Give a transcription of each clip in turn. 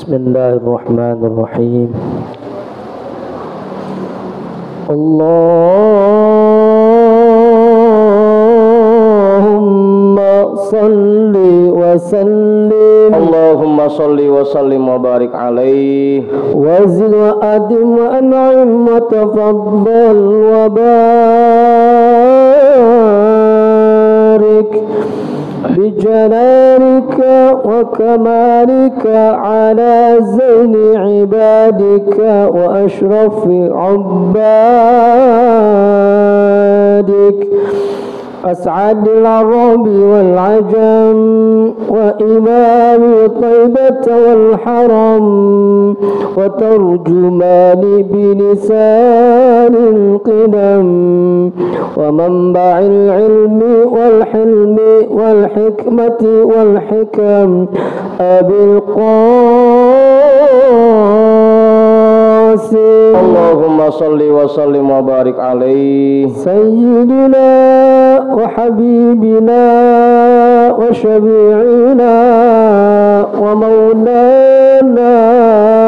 Bismillahirrahmanirrahim. Allahumma salli wa sallim. Allahumma salli wa sallim wa barik alaihi. Wa zid wa adim wa an'im wa tafaddal wa barik بجلالك وكمالك على زين عبادك وأشرف عبادك أسعد العرب والعجم وإمام طيبة والحرم وترجمان بلسان القدم ومنبع العلم والحلم والحكمة والحكم أبي القاسم اللهم صل وسلم وبارك عليه سيدنا وحبيبنا وشفيعنا ومولانا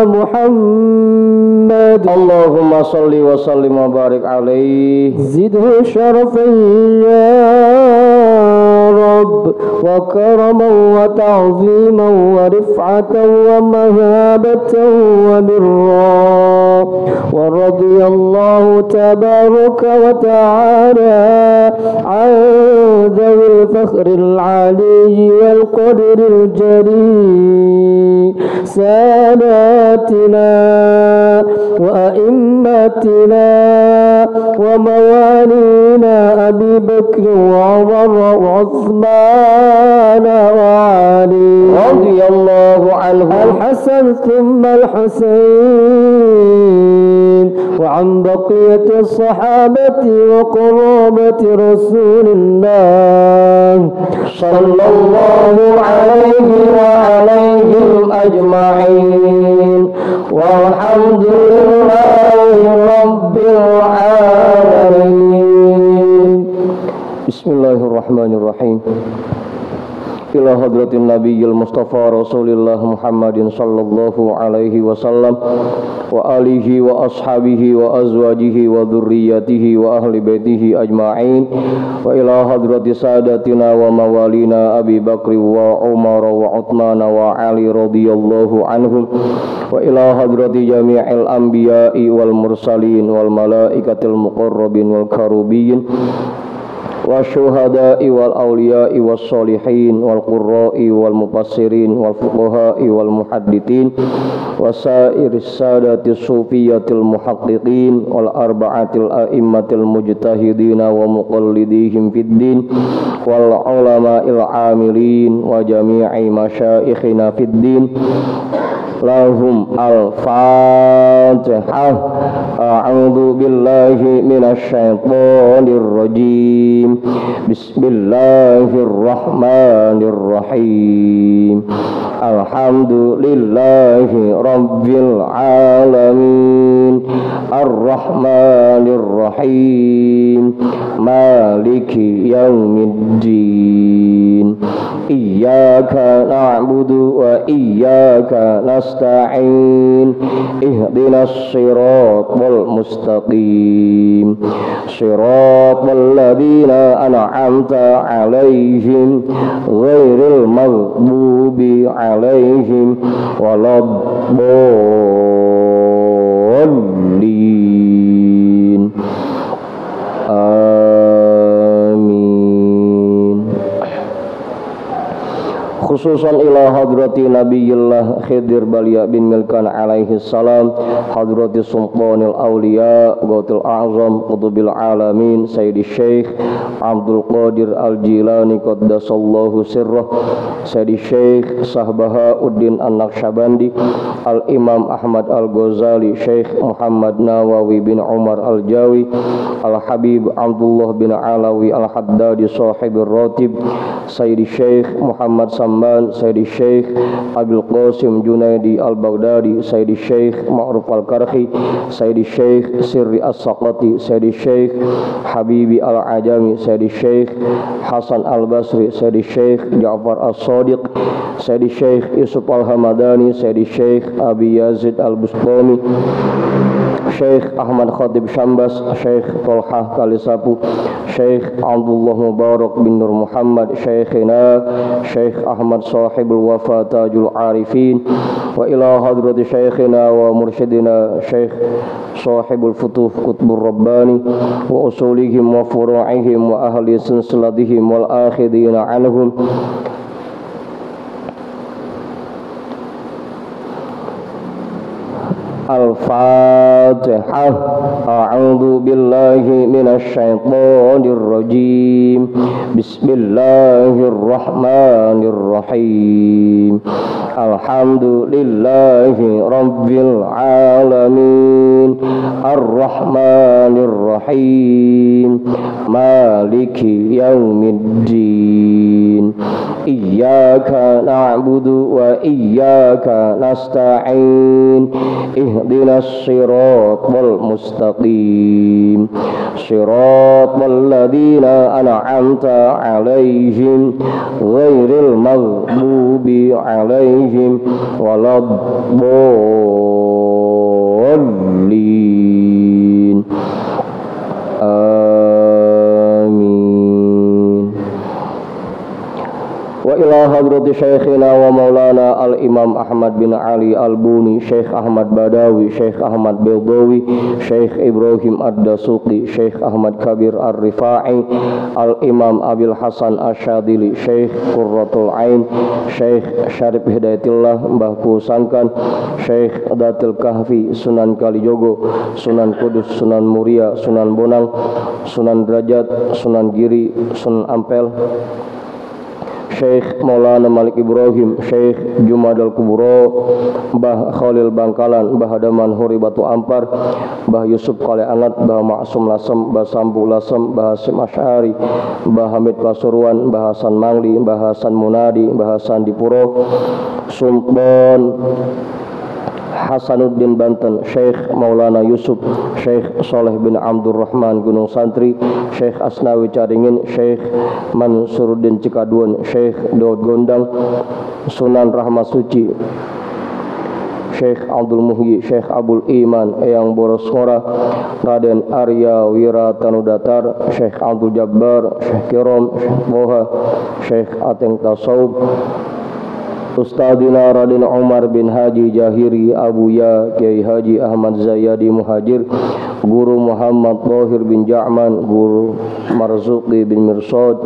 محمد اللهم صل وسلم وبارك عليه زده شرفا يا رب وكرما وتعظيما ورفعة ومهابة وبرا ورضي الله تبارك وتعالى عن ذوي الفخر العلي والقدر الجليل ساداتنا وأئمتنا وموالينا أبي بكر وعمر وعثمان وعلي رضي الله عنه الحسن ثم الحسين وعن بقية الصحابة وقرابة رسول الله صلى الله عليه وعليهم أجمعين والحمد لله رب العالمين. Bismillahirrahmanirrahim. Ila hadratin nabiyil mustafa rasulillah Muhammadin sallallahu alaihi wasallam wa alihi wa ashabihi wa azwajihi wa dhurriyyatihi wa ahli baitihi ajma'in wa ila hadrati sadatina wa mawalina Abi Bakri wa Umar wa Uthman wa Ali radhiyallahu anhum wa ila hadrati jami'il anbiya'i wal mursalin wal malaikatil muqarrabin wal karubiyyin والشهداء والأولياء والصالحين والقراء والمفسرين والفقهاء والمحدثين وسائر السادة الصوفية المحققين والأربعة الأئمة المجتهدين ومقلديهم في الدين والعلماء العاملين وجميع مشايخنا في الدين lahum al-fatihah. A'udzu billahi minasyaitonir rajim. Bismillahirrahmanirrahim. Alhamdulillahi rabbil alamin. Ar-rahmanir rahim. Maliki yaumiddin. Iyyaka na'budu wa iyyaka nasta'in. Ihdinas siratal mustaqim. Siratal ladzina an'amta 'alaihim ghairil maghdubi 'alaihim waladdallin. Khususan ila hadrati nabiyillah Khidir Balia bin Milkan alaihi salam, hadrati sultanil awliya Gautul A'zam Qutubil Alamin Sayyidi Syekh Abdul Qadir Al-Jilani Qaddasallahu sirrah, Sayyidi Syekh Sahbahauddin An-Naqsyabandi, Al-Imam Ahmad Al-Ghazali, Syekh Muhammad Nawawi bin Umar Al-Jawi, Al-Habib Abdullah bin Alawi Al-Haddadi Sahibir Ratib, Sayyidi Syekh Muhammad Sam Rahman Sayyidi Syekh Abdul Qasim Junaidi Al-Baghdadi, Sayyidi Syekh Ma'ruf Al-Karhi, Sayyidi Syekh Sirri As-Saqati, Sayyidi Syekh Habibi Al-Ajami, Sayyidi Syekh Hasan Al-Basri, Sayyidi Syekh Ja'far As-Sadiq, Sayyidi Syekh Yusuf Al-Hamadani, Sayyidi Syekh Abi Yazid Al-Bustami, Syekh Ahmad Khatib Syambas, Syekh Tolhah Kalisapu, Syekh Abdullah Mubarak bin Nur Muhammad, Syekhina Syekh Ahmad Sahibul Wafa Tajul Arifin, wa ila hadrati Syekhina wa mursyidina Syekh Sahibul Futuh Qutbur Rabbani wa usulihim wa furu'ihim wa ahli silsilatihim wal akhidina anhum. Al-Fatihah. A'udzu billahi minasy syaithanir rajim. Bismillahirrahmanirrahim. Alhamdulillahi rabbil alamin. Ar-Rahmanir Rahim. Maliki yaumiddin. Iyyaka na'budu wa iyyaka nasta'in. Ihdinas siratal mustaqim. Siratal ladzina an'amta 'alaihim ghairil maghdubi 'alaihim waladdallin. Wa ila hadrati syekhina wa maulana al-imam Ahmad bin Ali al-Buni, Syekh Ahmad Badawi, Syekh Ahmad Bildawi, Syekh Ibrahim Ad-Dasuqi, Syekh Ahmad Kabir Ar-Rifa'i, al-imam Abil Hasan Asyadili, Syekh Qurratul Ain, Syekh Syarif Hidayatullah Mbah Kusangkan, Syekh Datil Kahfi, Sunan Kalijogo, Sunan Kudus, Sunan Muria, Sunan Bonang, Sunan Derajat, Sunan Giri, Sunan Ampel, Syekh Maulana Malik Ibrahim, Syekh Jumadal Kubro, Mbah Khalil Bangkalan, Mbah Hadaman Huri Batu Ampar, Mbah Yusuf Kale Angat, Mbah Maksum Lasem, Mbah Sambu Lasem, Mbah Hasim Asy'ari, Mbah Hamid Pasuruan, Mbah Hasan Mangli, Mbah Hasan Munadi, Mbah Hasan Dipuro, Sultan Hasanuddin Banten, Syekh Maulana Yusuf, Syekh Soleh bin Abdurrahman Gunung Santri, Syekh Asnawi Caringin, Syekh Mansuruddin Cikaduan, Syekh Daud Gondang, Sunan Rahmat Suci, Syekh Abdul Muhyi, Syekh Abdul Iman, Eyang Boros Ngora, Raden Arya Wira Tanudatar, Syekh Abdul Jabbar, Syekh Kirom, Syekh Moha, Syekh Ateng Tasawuf, Ustadina Raden Umar bin Haji Jahiri Abuya, Kiai Haji Ahmad Zayadi Muhajir, Guru Muhammad Thohir bin Ja'man, Guru Marzuki bin Mirsad,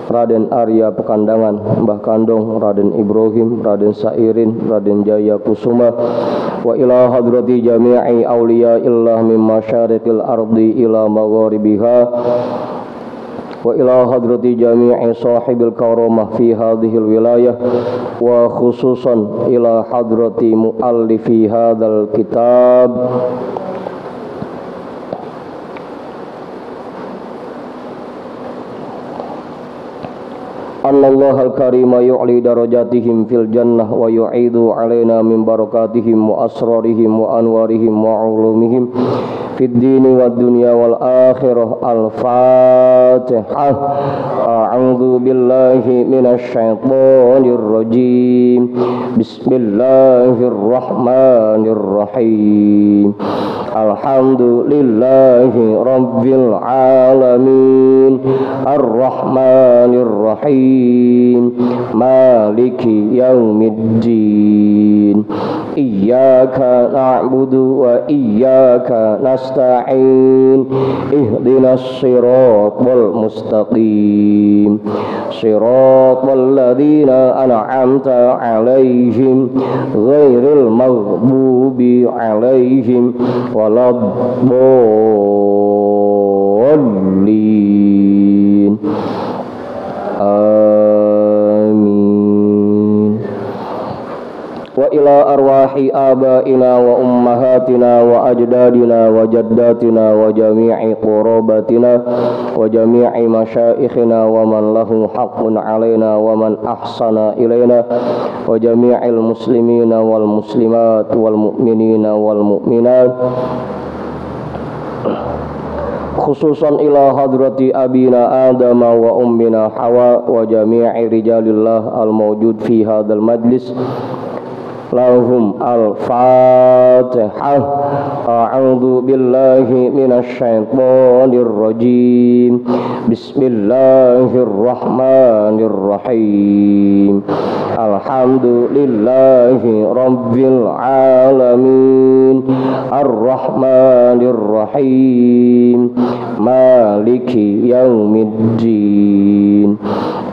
Raden Arya Pekandangan, Mbah Kandong, Raden Ibrahim, Raden Sairin, Raden Jaya Kusuma, wa ila hadrati jami'i awliya illah min masyariqil ardi ila magharibiha, wa ila hadrati jami'i sahibil karamah fi hadhil wilayah, wa khususan ila hadrati muallifi hadzal kitab Anallahu al-karima yu'li darajatihim fil jannah wa yu'idu alaina min barakatihim wa asrarihim wa anwarihim wa ulumihim fid dini wad dunya wal akhirah. Al-Fatihah. A'udzu billahi minasy syaithanir rajim. Bismillahirrahmanirrahim. Alhamdulillahi rabbil alamin. Ar-Rahmanir Rahim. Maliki yaumiddin. Iyyaka na'budu wa iyyaka nasta'in. Ihdinas siratal mustaqim. Siratal ladzina an'amta 'alaihim ghairil maghdubi 'alaihim waladdallin. Amin. Wa إلى أرواح آبائنا وأمهاتنا وأجدادنا وجداتنا وجميع قرابتنا وجميع مشائخنا ومن له حق علينا ومن أحسن إلينا وجميع المسلمين والمسلمات والمؤمنين والمؤمنات khususan ila hadrati abina Adam wa ummina Hawa wa jami'i rijalillah al-mawjud fi hadzal majlis lahum al-fatihah. A'udzu billahi minasy syaithanir rajim. Bismillahirrahmanirrahim. Alhamdulillahi rabbil alamin. Ar-rahmanir rahim. Maliki yaumiddin.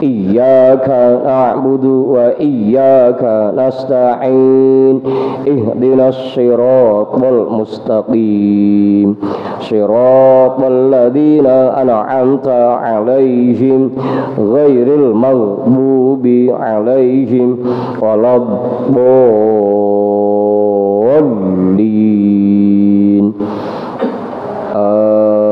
Iyyaka na'budu wa iyyaka nasta'in. Ihdinas siratal mustaqim. Siratal ladzina an'amta 'alaihim ghairil maghdubi 'alaihim waladdallin. Amin.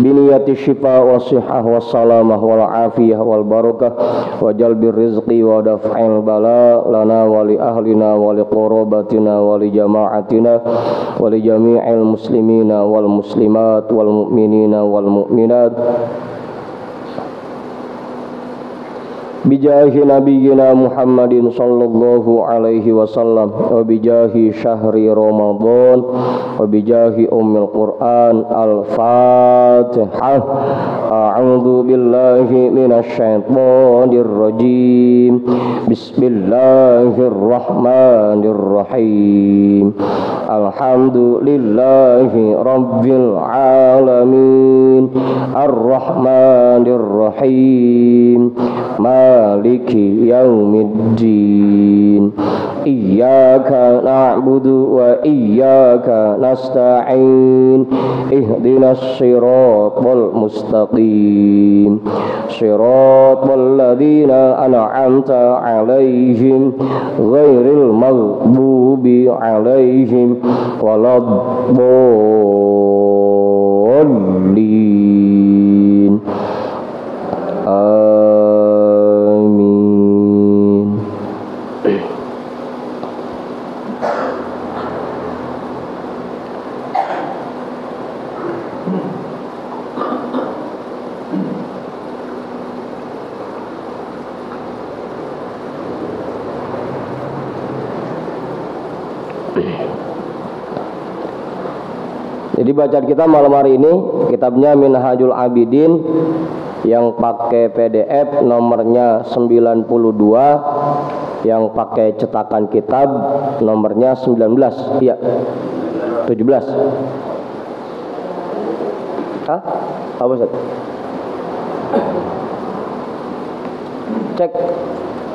Biniyati syifa wa sihah wa salamah wal afiyah wal barakah wa jalbir rizqi wa daf'il bala lana wa li ahlina wa li qurabatina wa li jama'atina wa li jami'il muslimina wal muslimat wal mu'minina wal mu'minat bijahi nabiyyina Muhammadin sallallahu alaihi wasallam wa bijahi syahri Ramadan wa bijahi ummil Qur'an. Al-Fatihah. A'udzu billahi minasy syaithanir rajim. Bismillahirrahmanirrahim. Alhamdulillahi rabbil alamin. Ar-rahmanir rahim. Maliki yaumiddin. Iyyaka na'budu wa iyyaka nasta'in. Ihdinas siratal mustaqim. Siratal ladzina an'amta 'alaihim ghairil maghdubi 'alaihim waladdallin. Amin. Jadi bacaan kita malam hari ini kitabnya Minhajul Abidin yang pakai PDF nomornya 92, yang pakai cetakan kitab nomornya 19. Iya. 17. Hah? Apa Ustaz? Cek.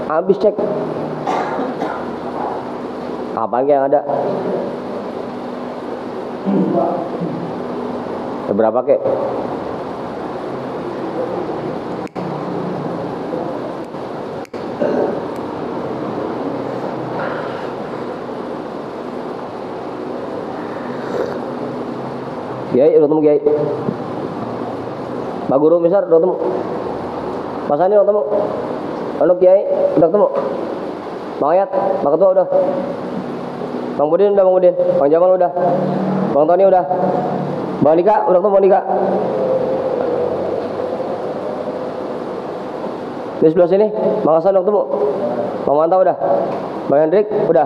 Habis cek. Apa yang ada? Berapa kek? Kiai, udah ketemu Kiai. Pak Guru misal udah ketemu. Mas Ani udah ketemu. Anu Kiai udah ketemu. Bang Ayat, Pak Ketua udah. Bang Budin udah, Bang Budin. Bang Jamal udah. Bang Tony udah. Bang Dika udah ketemu, Bang Dika. Di sebelah sini, Bang Hasan udah ketemu. Bang Manta udah. Bang Hendrik udah.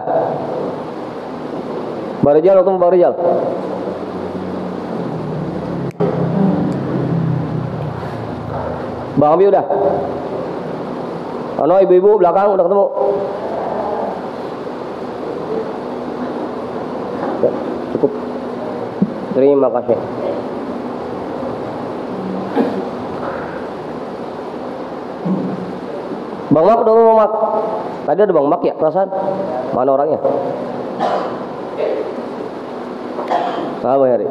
Bang Rijal udah ketemu, Bang Rijal. Bang Abi udah. Ano ibu-ibu belakang udah ketemu. Ya, cukup. Terima kasih. Bang Mak udah ketemu, Bang Mak. Tadi ada Bang Mak ya perasaan. Mana orangnya? Apa ya, Ri?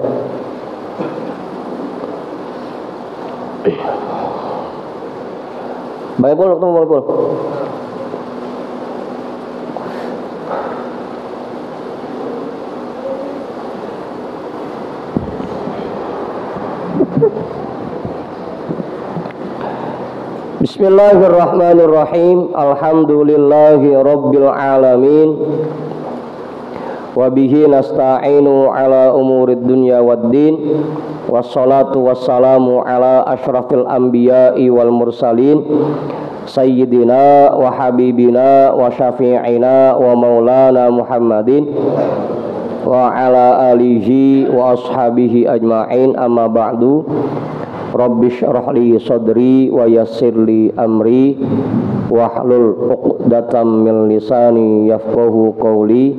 Bang Ipul ketemu, Bang Ipul. Bismillahirrahmanirrahim. Alhamdulillahi rabbil alamin. Wa bihi nasta'inu ala umurid dunya waddin. Wassalatu wassalamu ala asyrafil anbiya'i wal mursalin, sayyidina wa habibina wa syafi'ina wa maulana Muhammadin wa ala alihi wa ashabihi ajma'in. Amma ba'du. Rabbi syrah li sadri wa yassir li amri wahlul 'uqdatam min lisani yafqahu qawli.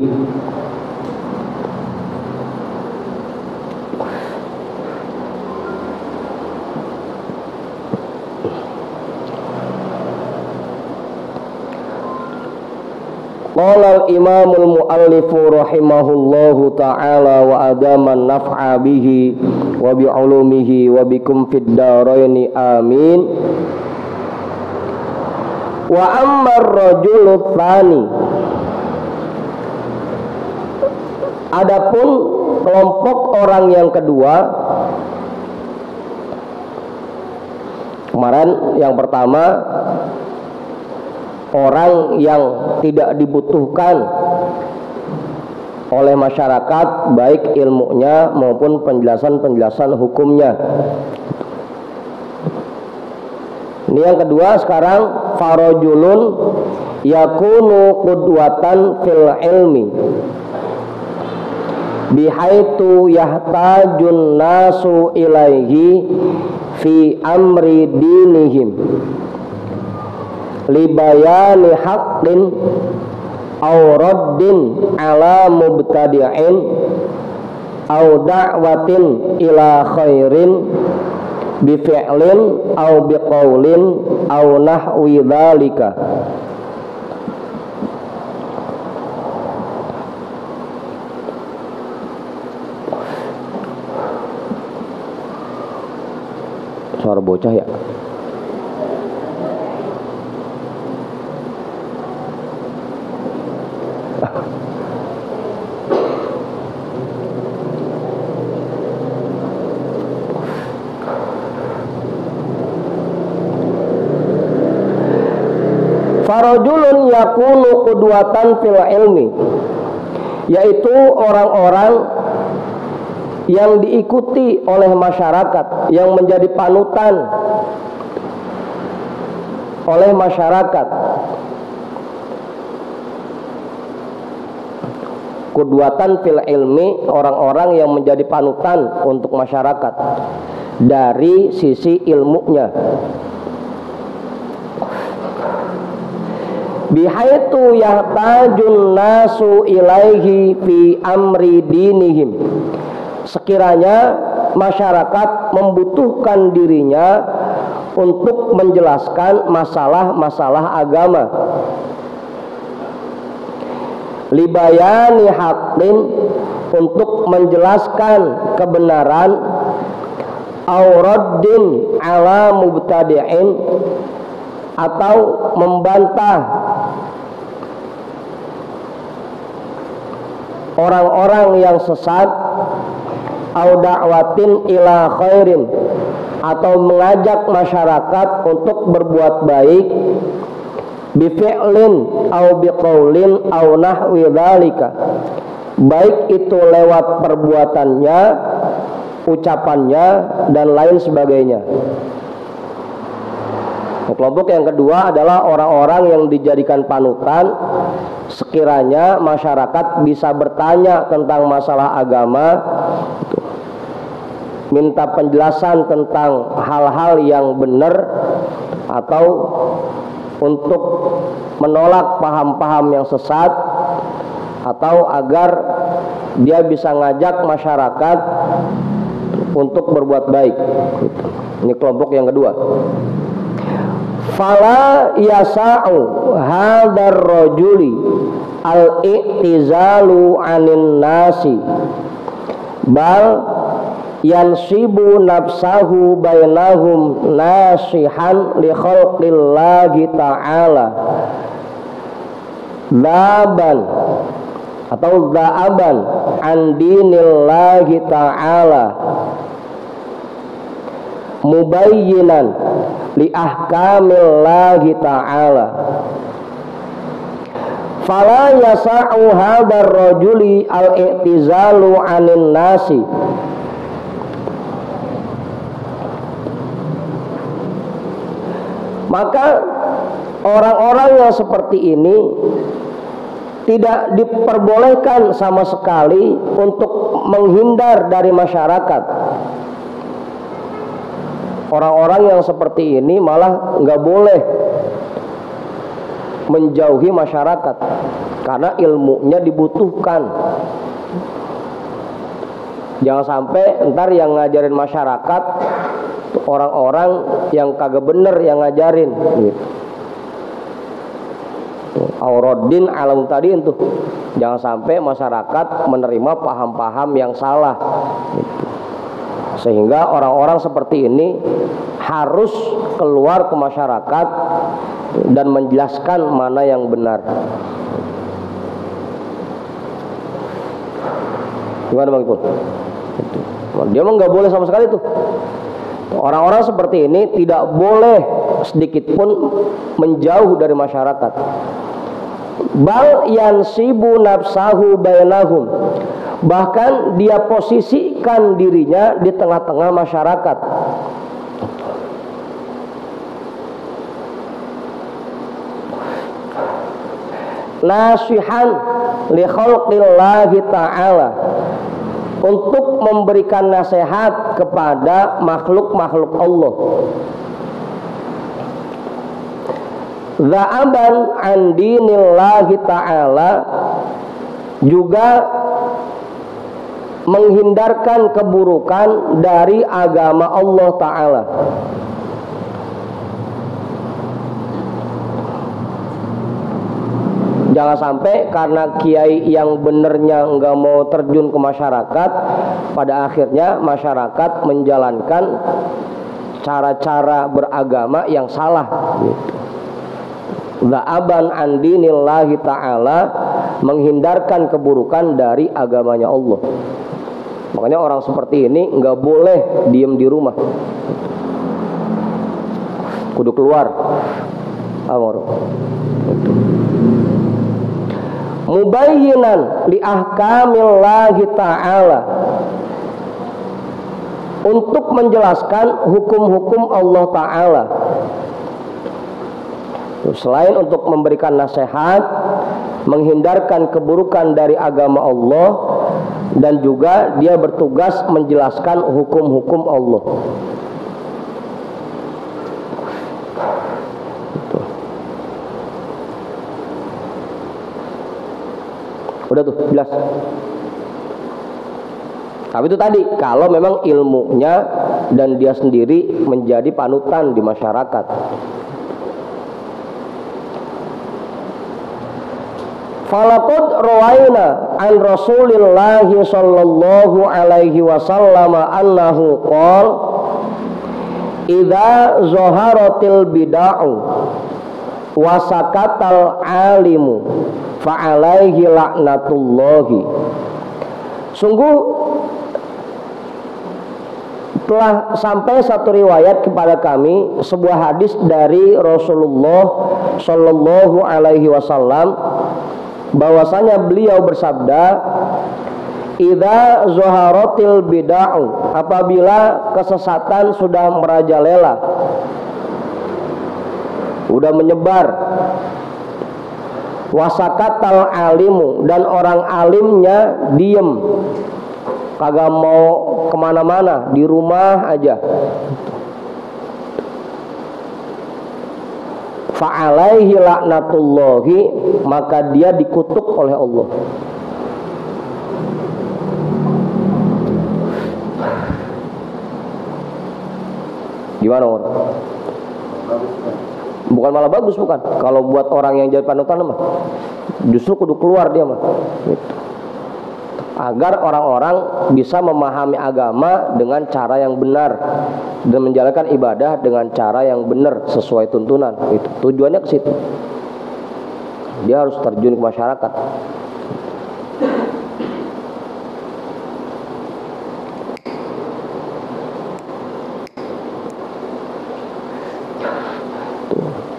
Qala al-imamul muallifu rahimahullahu ta'ala wa adaman naf'a bihi wa bi'ulumihi wa bikum fid daraini amin. Wa ammar rajulul tsani, adapun kelompok orang yang kedua. Kemarin yang pertama orang yang tidak dibutuhkan oleh masyarakat, baik ilmunya maupun penjelasan-penjelasan hukumnya. Ini yang kedua. Sekarang farajulun yakunu qudwatan fil ilmi bihaitu yahtajun nasu ilaihi fi amri dinihim libayani haqqin aw raddin ala mubtadi'in aw da'watin ila khairin bi fi'lin aw bi qaulin aw nahwi dzalika. Suara bocah ya. Farajulun yakunu qudwatan fil ilmi, yaitu orang-orang yang diikuti oleh masyarakat, yang menjadi panutan oleh masyarakat. Qudwatan fil ilmi, orang-orang yang menjadi panutan untuk masyarakat dari sisi ilmunya. Bihaitu yahtajun nasu ilaihi fi amri dinihim, sekiranya masyarakat membutuhkan dirinya untuk menjelaskan masalah-masalah agama. Libayani haqqin, untuk menjelaskan kebenaran, auraddin ala mubtadi'in, atau membantah orang-orang yang sesat, au da'watin ila khairin, atau mengajak masyarakat untuk berbuat baik, bi fi'lin au bi qaulin au nahwi dzalika, baik itu lewat perbuatannya, ucapannya, dan lain sebagainya. Kelompok yang kedua adalah orang-orang yang dijadikan panutan sekiranya masyarakat bisa bertanya tentang masalah agama, minta penjelasan tentang hal-hal yang benar, atau untuk menolak paham-paham yang sesat, atau agar dia bisa ngajak masyarakat untuk berbuat baik. Ini kelompok yang kedua. Fala yasa'u hadar rajuli al-i'tizalu anin nasi, bal yansibu nafsahu bainahum nasihan li khalqillahi ta'ala dhaban atau dha'aban an dinillahi ta'ala mubayyinan li ahkamillahi ta'ala. Fala yasa'u hadzal rajuli al-i'tizalu 'anil nasi. Maka orang-orang yang seperti ini tidak diperbolehkan sama sekali untuk menghindar dari masyarakat. Orang-orang yang seperti ini malah nggak boleh menjauhi masyarakat karena ilmunya dibutuhkan. Jangan sampai ntar yang ngajarin masyarakat orang-orang yang kagak bener yang ngajarin gitu. Auroddin alam tadi itu, jangan sampai masyarakat menerima paham-paham yang salah gitu. Sehingga orang-orang seperti ini harus keluar ke masyarakat dan menjelaskan mana yang benar. Gimana Bang Ipul? Dia mah nggak boleh sama sekali tuh. Orang-orang seperti ini tidak boleh sedikit pun menjauh dari masyarakat. Bal yansibu nafsahu bainahum. Bahkan dia posisikan dirinya di tengah-tengah masyarakat. Nasihan li khalqillahi ta'ala, untuk memberikan nasihat kepada makhluk-makhluk Allah. Za'aban an dinillahi ta'ala, juga menghindarkan keburukan dari agama Allah Ta'ala. Jangan sampai karena kiai yang benernya nggak mau terjun ke masyarakat, pada akhirnya masyarakat menjalankan cara-cara beragama yang salah gitu. Za'aban an dinillahi ta'ala, menghindarkan keburukan dari agamanya Allah. Makanya orang seperti ini nggak boleh diem di rumah, kudu keluar. Mubayyinan li ahkamillahi ta'ala, untuk menjelaskan hukum-hukum Allah Ta'ala. Selain untuk memberikan nasihat, menghindarkan keburukan dari agama Allah, dan juga dia bertugas menjelaskan hukum-hukum Allah. Udah tuh, jelas. Tapi itu tadi, kalau memang ilmunya dan dia sendiri menjadi panutan di masyarakat. Falaqad rawaina an Rasulillahi sallallahu alaihi wasallam annahu qala idza zaharatil bid'ah wa sakatal alimu fa alaihi laknatullahi. Sungguh telah sampai satu riwayat kepada kami, sebuah hadis dari Rasulullah sallallahu alaihi wasallam, bahwasanya beliau bersabda, idza zaharatil bid'ah, apabila kesesatan sudah merajalela, udah menyebar, wasakatal alimu, dan orang alimnya diem, kagak mau kemana-mana, di rumah aja, fa'alaihi laknatullahi, maka dia dikutuk oleh Allah. Gimana orang? Bukan malah bagus, bukan. Kalau buat orang yang jadi panutan mah justru kudu keluar dia mah gitu. Agar orang-orang bisa memahami agama dengan cara yang benar dan menjalankan ibadah dengan cara yang benar sesuai tuntunan. Itu tujuannya ke situ. Dia harus terjun ke masyarakat.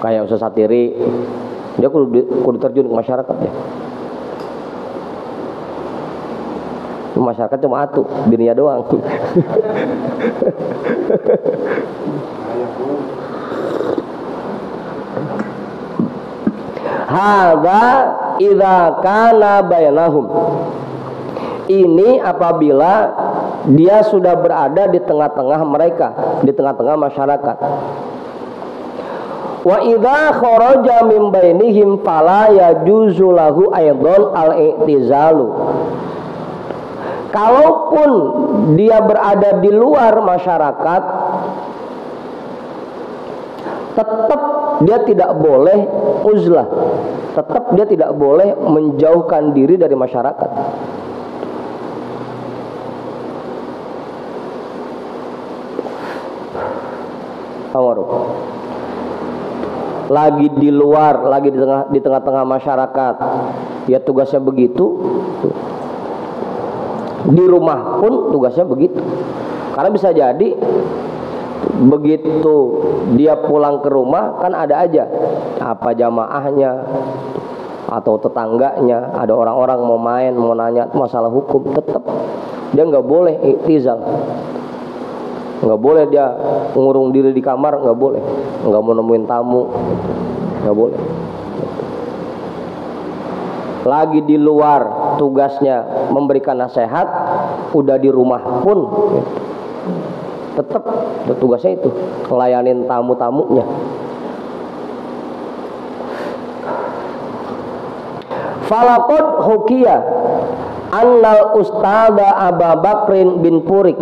kayak Ustaz Satiri, dia kudu terjun ke masyarakat ya. Masyarakat cuma atuh, dirinya doang. Hadza idza kana bainahum. Ini apabila dia sudah berada di tengah-tengah mereka, di tengah-tengah masyarakat. Wa idza kharaja min bainihim fala yajuzu lahu aidan al-i'tizalu. Kalaupun dia berada di luar masyarakat, tetap dia tidak boleh uzlah, tetap dia tidak boleh menjauhkan diri dari masyarakat. Lagi di luar, lagi di tengah-tengah masyarakat, ya tugasnya begitu. Di rumah pun tugasnya begitu. Karena bisa jadi begitu dia pulang ke rumah, kan ada aja apa jamaahnya atau tetangganya, ada orang-orang mau main, mau nanya masalah hukum, tetap dia nggak boleh i'tizal, nggak boleh dia ngurung diri di kamar, nggak boleh, nggak mau nemuin tamu, nggak boleh. Lagi di luar tugasnya memberikan nasihat, udah di rumah pun tetap tugasnya itu ngelayanin tamu-tamunya. Falaqad hukiya annal ustada Abu Bakrin bin Purik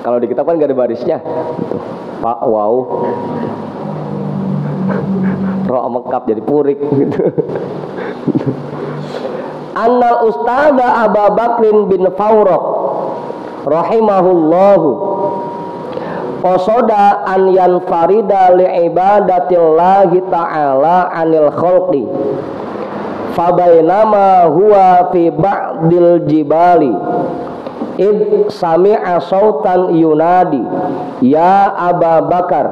kalau di kitab kan gak ada barisnya. Pak wow roh mekap jadi purik gitu. Annal ustada Abu Bakrin bin Fawraq rahimahullahu qasoda an yanfarida li ibadatillahi ta'ala anil khalqi fabainama huwa fi ba'dil jibali id sami'a sautan yunadi ya Abu Bakar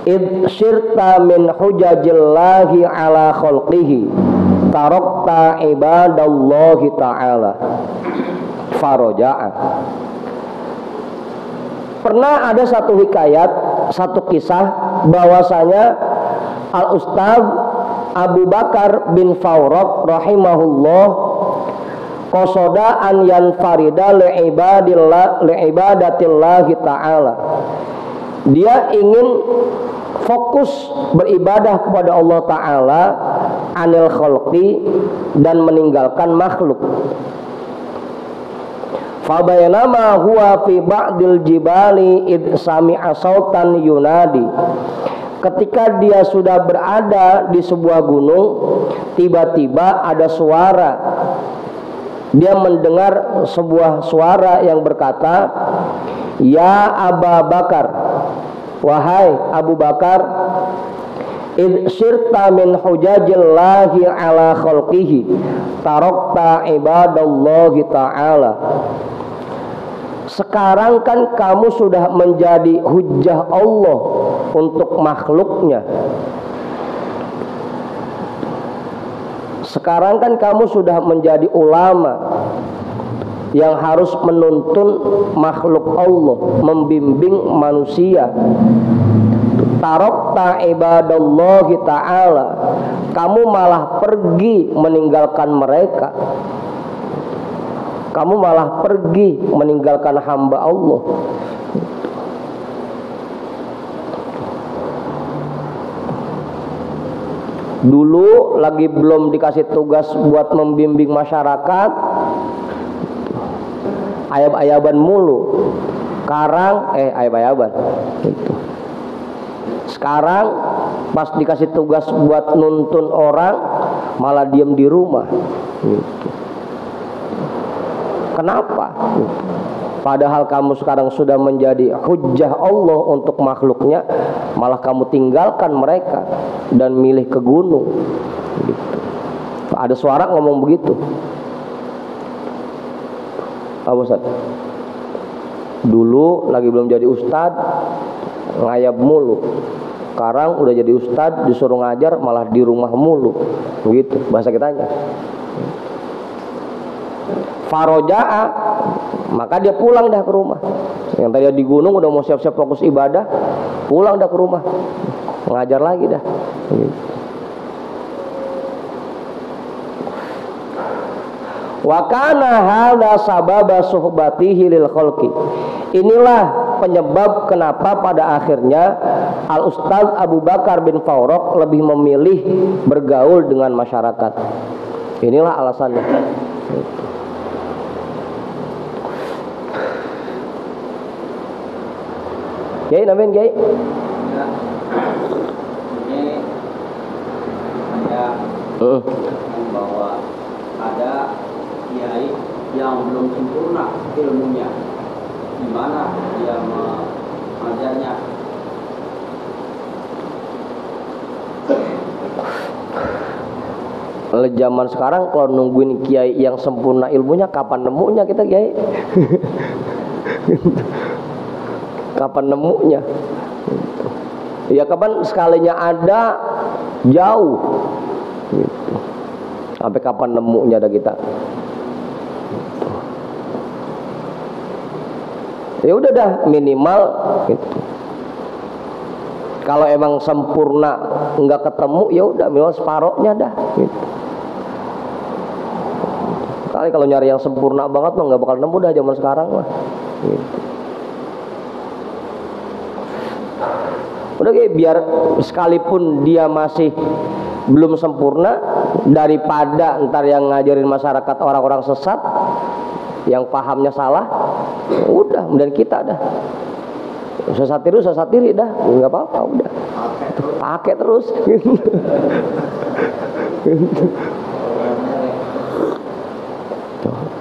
id syirta min hujajillahi ala khalqihi tarakta ibadallahi ta'ala faroja'a. Pernah ada satu hikayat, satu kisah bahwasanya Al-Ustaz Abu Bakar bin Fawraq rahimahullah qasoda an yanfarida li'ibadatillahi ta'ala. Dia ingin fokus beribadah kepada Allah Ta'ala anil khalqi dan meninggalkan makhluk. Fabainama huwa fi ba'dil jibali id sami'a sautan yunadi. Ketika dia sudah berada di sebuah gunung, tiba-tiba ada suara. Dia mendengar sebuah suara yang berkata, ya Abu Bakar, wahai Abu Bakar, id syirta min hujajillahi ala khalqihi tarakta ibadallahi ta'ala. Sekarang kan kamu sudah menjadi hujjah Allah untuk makhluknya. Sekarang kan kamu sudah menjadi ulama yang harus menuntun makhluk Allah, membimbing manusia. Tarakta ibadallahi ta'ala, kamu malah pergi meninggalkan mereka. Kamu malah pergi meninggalkan hamba Allah. Dulu lagi belum dikasih tugas buat membimbing masyarakat, ayab-ayaban mulu. Sekarang ayab-ayaban gitu. Sekarang pas dikasih tugas buat nuntun orang, malah diem di rumah gitu. Kenapa? Padahal kamu sekarang sudah menjadi hujjah Allah untuk makhluknya, malah kamu tinggalkan mereka dan milih ke gunung gitu. Ada suara ngomong begitu. Pak Ustaz, Dulu lagi belum jadi ustad ngayab mulu. Sekarang udah jadi ustad disuruh ngajar malah di rumah mulu. Begitu bahasa kitanya. Faroja'a, maka dia pulang dah ke rumah. Yang tadi di gunung udah mau siap-siap fokus ibadah, pulang dah ke rumah. Ngajar lagi dah. Wa kana hadza sababa suhbatihi lil khalqi. Inilah penyebab kenapa pada akhirnya Al Ustaz Abu Bakar bin Fawraq lebih memilih bergaul dengan masyarakat. Inilah alasannya. Kiai namanya Kiai. Ini saya bahwa ada kiai yang belum sempurna ilmunya, gimana dia mengajarnya? Oleh zaman sekarang kalau nungguin kiai yang sempurna ilmunya, kapan nemunya kita Kiai? Kapan nemunya? Ya kapan sekalinya ada jauh gitu. Sampai kapan nemunya ada kita? Ya udah dah minimal gitu. Kalau emang sempurna nggak ketemu ya udah minimal separohnya dah gitu. Kali kalau nyari yang sempurna banget mah nggak bakal nemu dah zaman sekarang mah gitu. Udah kayak biar sekalipun dia masih belum sempurna, daripada ntar yang ngajarin masyarakat orang-orang sesat yang pahamnya salah, udah dan kita dah sesat tiri dah nggak apa-apa, udah pakai terus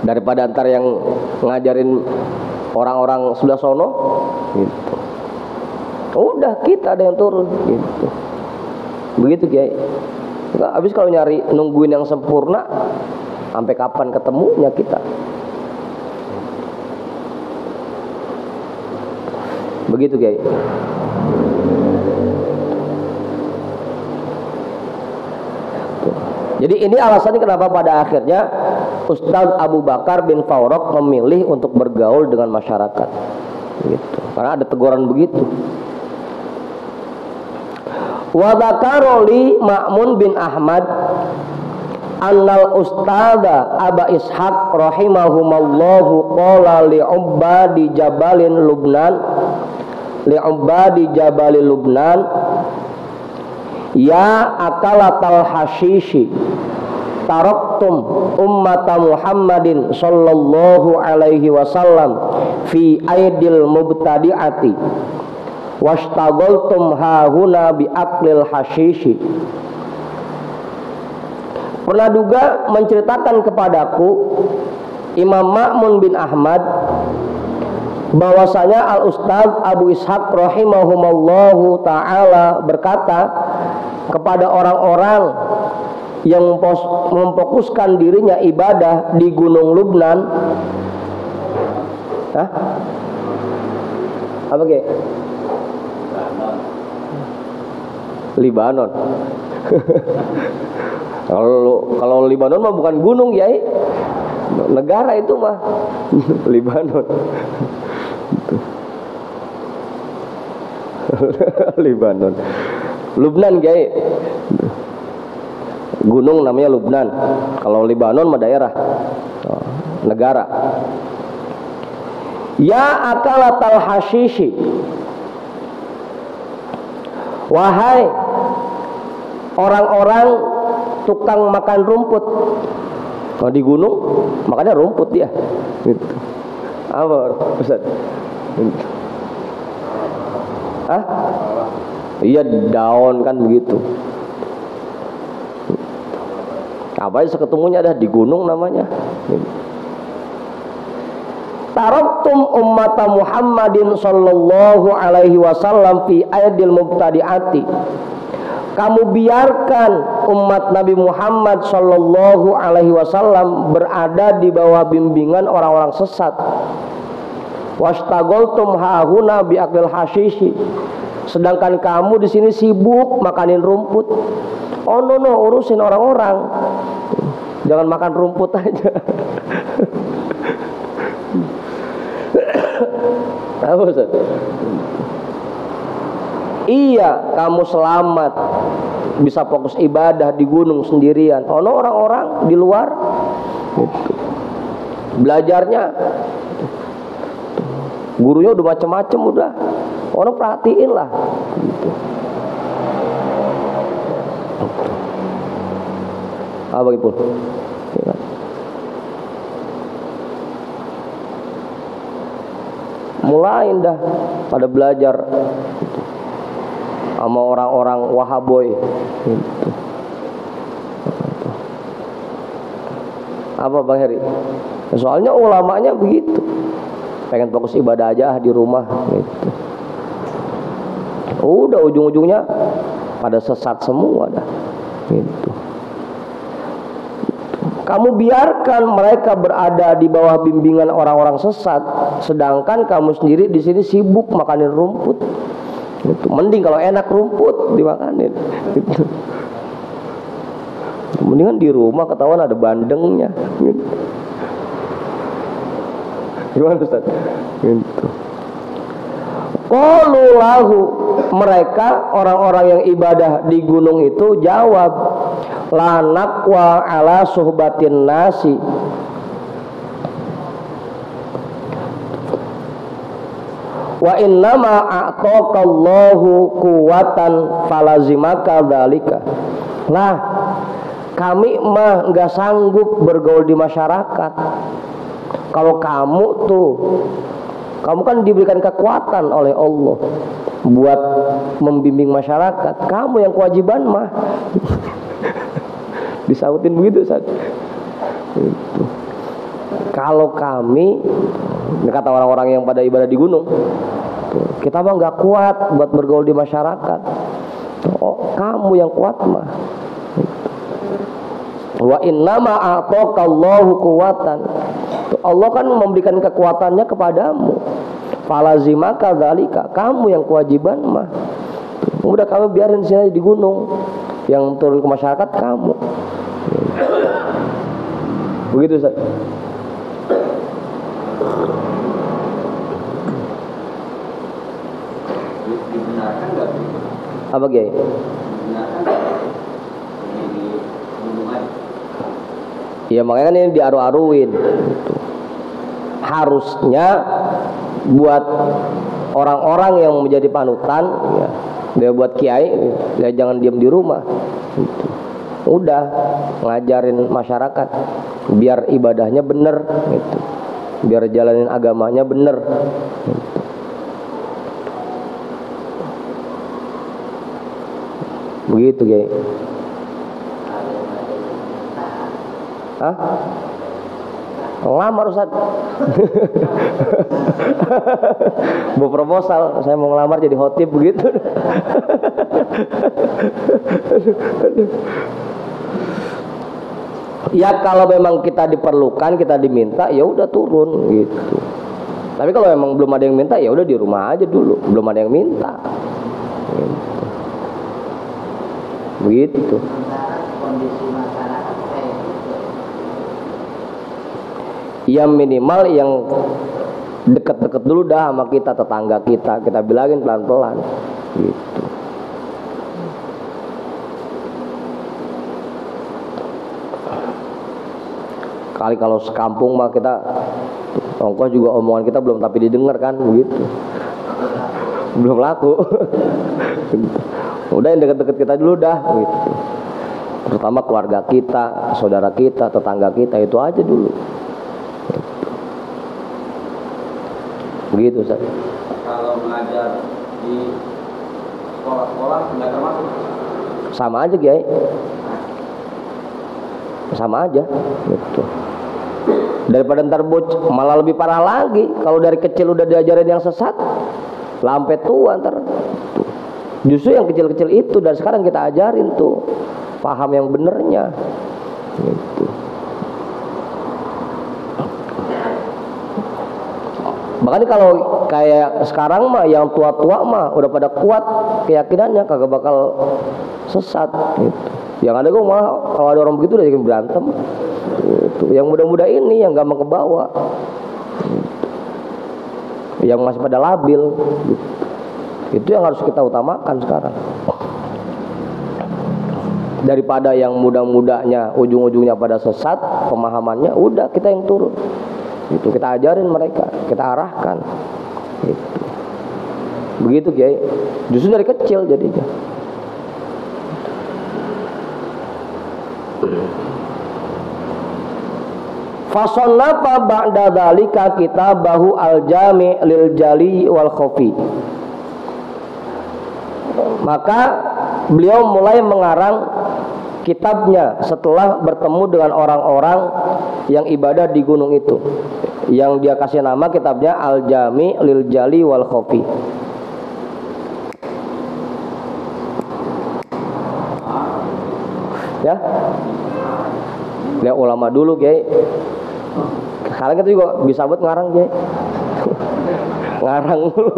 daripada ntar yang ngajarin orang-orang sudah sono gitu. Udah kita ada yang turun gitu. Begitu Kiai. Enggak, habis kalau nyari nungguin yang sempurna sampai kapan ketemunya kita. Begitu Kiai. Jadi ini alasannya kenapa pada akhirnya Ustaz Abu Bakar bin Fawraq memilih untuk bergaul dengan masyarakat gitu. Karena ada teguran begitu. Wa dzakara li Ma'mun bin Ahmad annal ustada Aba Ishaq rahimahumallahu qala li ubadi Jabalin Lubnan ya akalatal hashishi taraktum ummata Muhammadin sallallahu alaihi wasallam fi aidil mubtadi'ati washtaghaltum hahuna bi aklil hashishi. Pernah juga menceritakan kepadaku Imam Ma'mun bin Ahmad bahwasanya Al Ustaz Abu Ishaq rahimahumallahu taala berkata kepada orang-orang yang memfokuskan dirinya ibadah di Gunung Lubnan. Hah? Apa Ki? Libanon. Kalau Libanon mah bukan gunung ya, negara itu mah Libanon. Libanon. Lubnan Kiai. Gunung namanya Lubnan. Kalau Libanon mah daerah, negara. Ya akalatal hashishi, wahai orang-orang tukang makan rumput. Kalau di gunung makannya rumput dia gitu. Apa Ustaz? Hah? Iya daun kan begitu. Apa aja seketemunya ada di gunung namanya gitu. Taraktum ummata Muhammadin sallallahu alaihi wasallam fi aidil mubtadi'ati. Kamu biarkan umat Nabi Muhammad sallallahu alaihi wasallam berada di bawah bimbingan orang-orang sesat. Wastagoltum hahuna bi aklil hasyishi. Sedangkan kamu di sini sibuk makanin rumput. Oh no, urusin orang-orang. Jangan makan rumput aja. Apa Ustaz? Iya, kamu selamat, bisa fokus ibadah di gunung sendirian. Oh no, orang-orang di luar gitu. Belajarnya gurunya udah macem-macem, udah orang perhatiin lah gitu. Apa gitu ya. Mulai dah pada belajar gitu. Sama orang-orang wahaboy gitu. Apa Bang Heri? Soalnya ulamanya begitu, pengen fokus ibadah aja di rumah gitu. Udah ujung-ujungnya pada sesat semua dah gitu. Kamu biarkan mereka berada di bawah bimbingan orang-orang sesat, sedangkan kamu sendiri di sini sibuk makanin rumput. Gitu. Mending kalau enak rumput dimakanin. Gitu. Mendingan di rumah ketahuan ada bandengnya. Gitu. Gimana Ustaz? Gitu. Qalu lahu, mereka orang-orang yang ibadah di gunung itu jawab, la naqwa ala suhbatin nasi. Wa innama a'taqallahu quwwatan falazimaka dzalika. Nah, kami mah enggak sanggup bergaul di masyarakat. Kalau kamu tuh, kamu kan diberikan kekuatan oleh Allah buat membimbing masyarakat. Kamu yang kewajiban mah. Disautin begitu Ustaz. Gitu. Kalau kami, kata orang-orang yang pada ibadah di gunung, kita mah nggak kuat buat bergaul di masyarakat. Oh, kamu yang kuat mah. Wa innama a'taqallahu quwwatan. Allah kan memberikan kekuatannya kepadamu. Falazimaka dzalika, kamu yang kewajiban mah. Udah kamu biarin sini di gunung. Yang turun ke masyarakat kamu. Begitu Ustaz. Dibenarkan nggak? Apa Kiai? Dibenarkan nggak? Ini hubungan. Ya makanya kan ini diaru-aruin gitu. Harusnya buat orang-orang yang menjadi panutan ya, dia buat kiai ya, jangan diam di rumah gitu. Udah ngajarin masyarakat biar ibadahnya bener gitu, biar jalanin agamanya bener gitu. Begitu Kiai. Hah? Ngelamar Ustaz. Bu proposal, saya mau ngelamar jadi khotib begitu. Ya kalau memang kita diperlukan, kita diminta, ya udah turun gitu. Tapi kalau memang belum ada yang minta, ya udah di rumah aja dulu. Belum ada yang minta. Gitu. Begitu. Kondisi masyarakat kayak Ya minimal yang deket-deket dulu dah sama kita, tetangga kita bilangin pelan-pelan gitu. Kali kalau sekampung mah kita ongkos juga omongan kita belum tapi didengar kan begitu. Belum laku. Udah yang deket-deket kita dulu dah gitu. Terutama keluarga kita, saudara kita, tetangga kita, itu aja dulu. Begitu Ustaz. kalau mengajar di sekolah-sekolah nggak termasuk. Sama aja Kiai. Sama aja gitu. Daripada ntar malah lebih parah lagi. Kalau dari kecil udah diajarin yang sesat, sampai tua ntar. Justru yang kecil-kecil itu dari sekarang kita ajarin tuh, paham yang benernya gitu. Makanya kalau kayak sekarang mah yang tua-tua mah udah pada kuat keyakinannya kagak bakal sesat gitu. Yang ada gue malah kalau ada orang begitu udah jadi berantem gitu. Yang muda-muda ini yang gampang kebawa gitu. Yang masih pada labil gitu. Itu yang harus kita utamakan sekarang daripada yang muda-mudanya ujung-ujungnya pada sesat pemahamannya. Udah kita yang turun gitu, kita ajarin mereka, kita arahkan gitu. Begitu Kiai, justru dari kecil jadinya. Fasonnafa ba'da dzalika kitabahu al-jami' lil jali wal khafi. Maka beliau mulai mengarang kitabnya setelah bertemu dengan orang-orang yang ibadah di gunung itu, yang dia kasih nama kitabnya Al-Jami' lil Jali wal Khafi. Ya, lihat ulama dulu Kiai. Sekarang kita juga bisa buat ngarang Kiai. Ngarang dulu.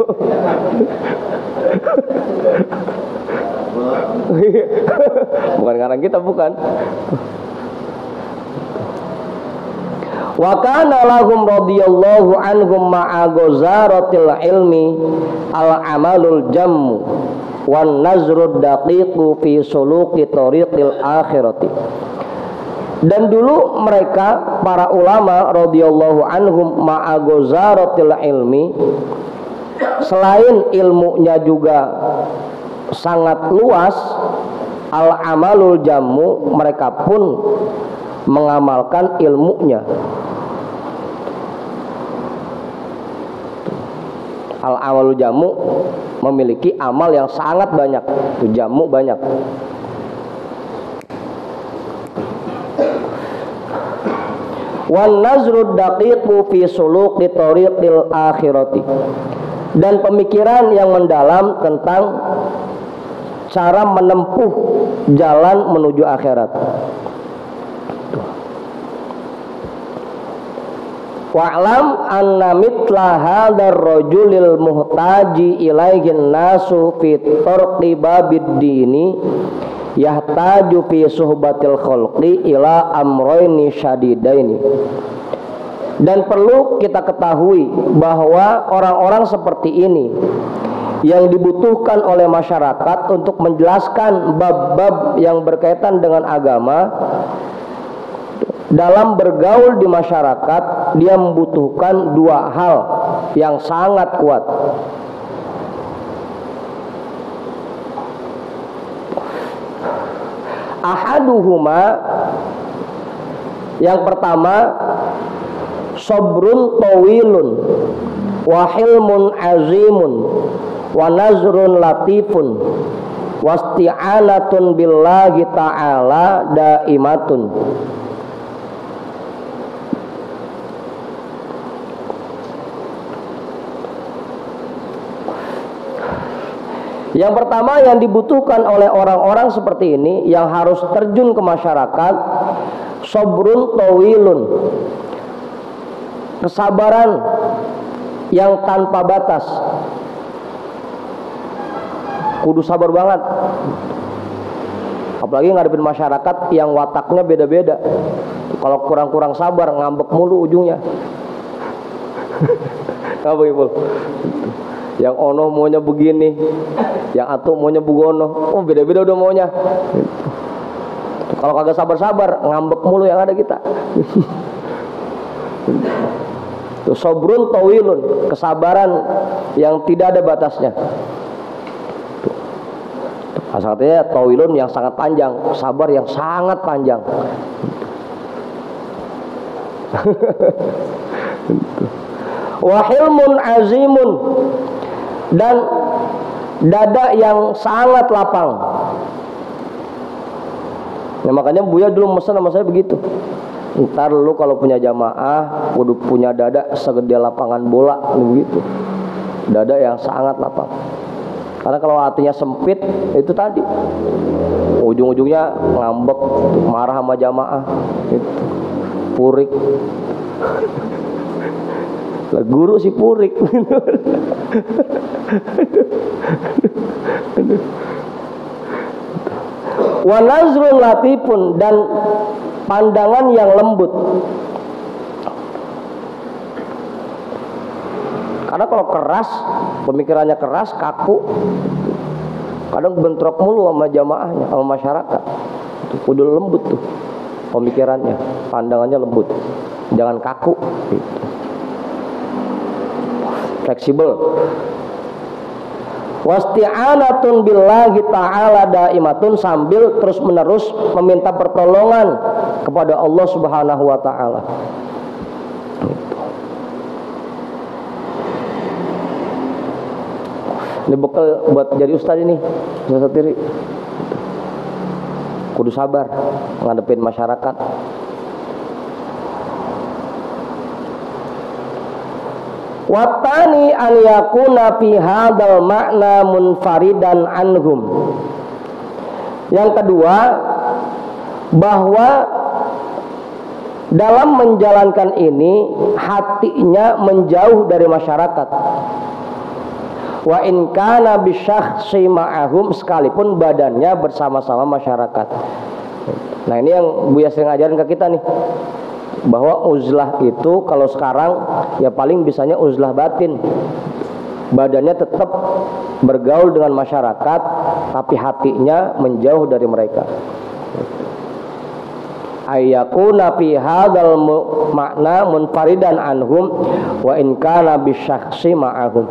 Bukan ngarang kita, bukan. Wa kana lahum radhiyallahu anhum ma'a ghazaratil ilmi al-amalul jammu wan nazrud daqiqu fi suluki tariqil akhirati. Dan dulu mereka para ulama radhiyallahu anhum ma'a ghazaratil ilmi, selain ilmunya juga sangat luas, al-amalul jammu, mereka pun mengamalkan ilmunya. Al-amalul jammu memiliki amal yang sangat banyak, itu jammu banyak. Wan nazrud daqiqu fi suluqi tariqil akhirati, dan pemikiran yang mendalam tentang cara menempuh jalan menuju akhirat. Wa'lam anna mitla hadzal rajulil muhtaji ilaihin nasu fi tarqi babid dini yahtaju fi suhbatil khalqi ila amroini syadidaini. Dan perlu kita ketahui bahwa orang-orang seperti ini yang dibutuhkan oleh masyarakat untuk menjelaskan bab-bab yang berkaitan dengan agama. Dalam bergaul di masyarakat, dia membutuhkan dua hal yang sangat kuat. Ahaduhuma, yang pertama, sabrun tawilun wa hilmun azimun wa nazrun latifun wasti'anatun billahi ta'ala daimatun. Yang pertama yang dibutuhkan oleh orang-orang seperti ini yang harus terjun ke masyarakat, sabrun tawilun, kesabaran yang tanpa batas. Kudu sabar banget. Apalagi ngadepin masyarakat yang wataknya beda-beda. Kalau kurang-kurang sabar, ngambek mulu ujungnya. Apa Ibu? Yang ono maunya begini, yang atuh maunya begono. Oh, beda-beda udah maunya. Kalau kagak sabar-sabar, ngambek mulu yang ada kita. Tuh, sabrun tawilun, kesabaran yang tidak ada batasnya. Artinya tawilun yang sangat panjang, sabar yang sangat panjang. Wa hilmun azimun, dan dada yang sangat lapang. Nah, makanya Buya dulu mesen sama saya begitu. Ntar lu kalau punya jamaah kudu punya dada segede lapangan bola, begitu. Dada yang sangat lapang. Karena kalau hatinya sempit, itu tadi ujung-ujungnya ngambek, marah sama jamaah, gitu. Purik. Guru si purik. Wa nazrun latifun, dan pandangan yang lembut. Karena kalau keras, pemikirannya keras, kaku, kadang bentrok mulu sama jamaahnya, sama masyarakat. Kudu lembut tuh pemikirannya, pandangannya lembut, jangan kaku gitu. Fleksibel. Wasti'anatun billahi ta'ala daimatun, sambil terus menerus meminta pertolongan kepada Allah Subhanahu wa taala. Ini bekal buat jadi ustaz ini, ustaz sendiri. Kudu sabar ngadepin masyarakat. Watani an yakuna fi hadzal makna munfaridan anhum. Yang kedua, bahwa dalam menjalankan ini hatinya menjauh dari masyarakat. Wa in kana bisyakhsi ma'ahum, sekalipun badannya bersama-sama masyarakat. Nah, ini yang Buya sering ajarin ke kita nih, bahwa uzlah itu kalau sekarang ya paling bisanya uzlah batin. Badannya tetap bergaul dengan masyarakat, tapi hatinya menjauh dari mereka. Ayyakuna fi hadzal makna munfaridan anhum wa in kana bisyakhsi ma'ahum.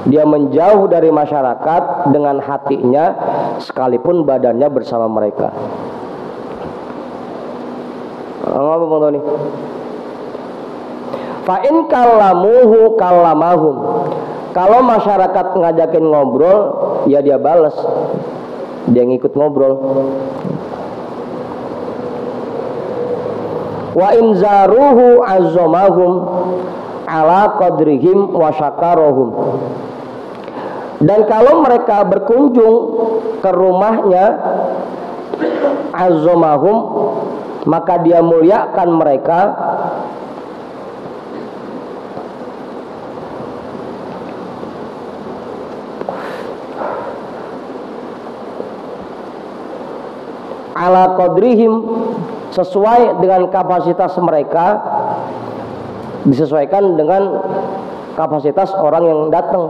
Dia menjauh dari masyarakat dengan hatinya, sekalipun badannya bersama mereka. Ngomong Bang Tony. Fa in kallamuhu kallamahum. Kalau masyarakat ngajakin ngobrol, ya dia balas. Dia ngikut ngobrol. Wa in zaruhu azzamahum ala qadrihim wa syakarahum. Dan kalau mereka berkunjung ke rumahnya, azzamahum, maka dia muliakan mereka, ala qadrihim, sesuai dengan kapasitas mereka, disesuaikan dengan kapasitas orang yang datang.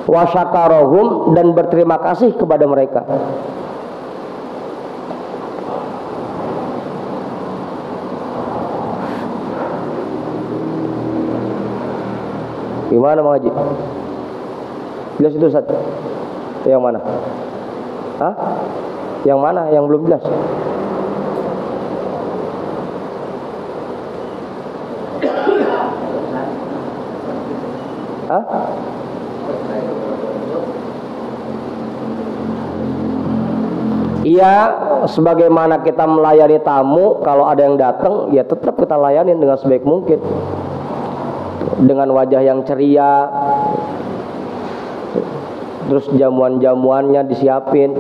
Wa syakarahum, dan berterima kasih kepada mereka. Gimana Bang Haji? Jelas itu Ustaz? Yang mana? Hah? Yang mana? Yang belum jelas? Hah? Iya, sebagaimana kita melayani tamu, kalau ada yang datang, ya tetap kita layani dengan sebaik mungkin, dengan wajah yang ceria, terus jamuan-jamuannya disiapin.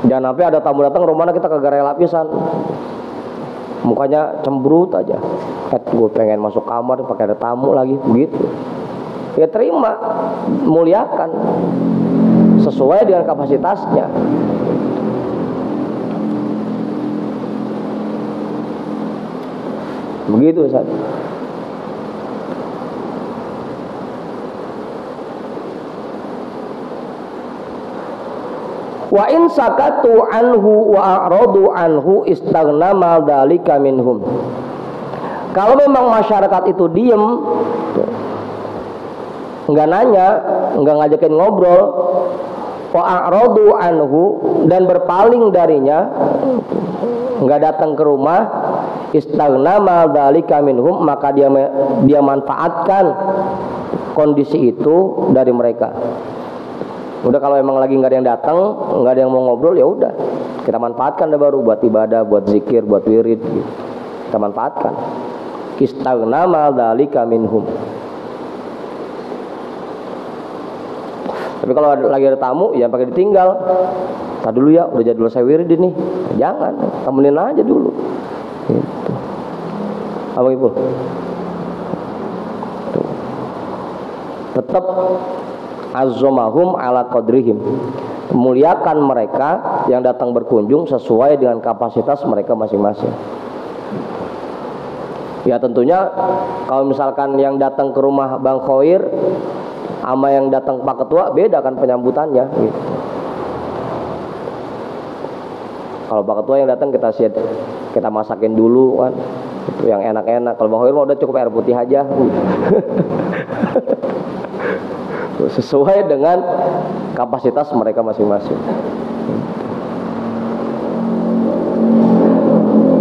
Jangan sampai ada tamu datang rumahnya kita kagak rela pisan, mukanya cemberut aja. Gue pengen masuk kamar pakai ada tamu lagi, begitu. Ya terima, muliakan sesuai dengan kapasitasnya. Begitu Ustaz. Wa in sakatu anhu wa a'radu anhu istaghna ma dzalika minhum. Kalau memang masyarakat itu diem, enggak nanya, enggak ngajakin ngobrol, wa a'radu anhu, dan berpaling darinya, enggak datang ke rumah, istaghna ma dzalika minhum, maka dia manfaatkan kondisi itu dari mereka. Udah, kalau emang lagi nggak ada yang datang, nggak ada yang mau ngobrol, ya udah kita manfaatkan dah baru buat ibadah, buat zikir, buat wirid gitu. Kita manfaatkan. Istaghna ma dzalika minhum. Tapi kalau lagi ada tamu, ya pakai ditinggal. Tadi dulu ya, udah jadwal saya wirid ini. Jangan, temenin aja dulu. Gitu. Apa Ibu? Tetap azzamahum ala qadrihim, muliakan mereka yang datang berkunjung sesuai dengan kapasitas mereka masing-masing. Ya tentunya kalau misalkan yang datang ke rumah Bang Khoir sama yang datang Pak Ketua beda kan penyambutannya gitu. Kalau Pak Ketua yang datang kita masakin dulu kan, itu yang enak-enak. Kalau Bang Khoir mah udah cukup air putih aja. Sesuai dengan kapasitas mereka masing-masing.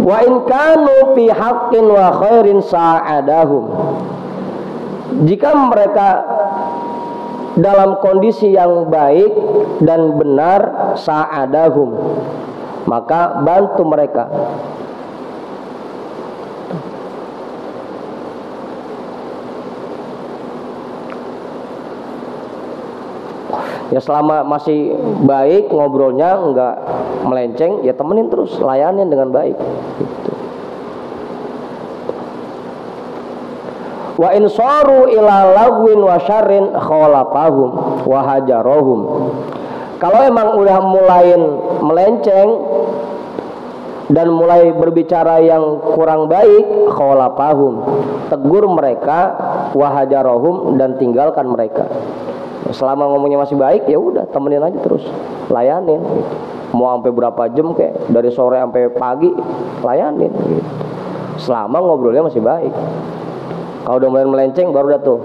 Wa in kanu fi haqqin wa khairin sa'adahum. Jika mereka dalam kondisi yang baik dan benar, sa'adahum, maka bantu mereka. Ya selama masih baik ngobrolnya, enggak melenceng, ya temenin terus, layanin dengan baik gitu. Wa in saru ila lagwin wa syarrin khalafahum wa hajarahum. Kalau emang udah mulai melenceng dan mulai berbicara yang kurang baik, khalafahum, tegur mereka, wa hajarahum, dan tinggalkan mereka. Selama ngomongnya masih baik, ya udah temenin aja terus, layanin gitu. Mau sampai berapa jam kayak dari sore sampai pagi, layanin gitu. Selama ngobrolnya masih baik. Kalau udah mulai melenceng baru dah tuh.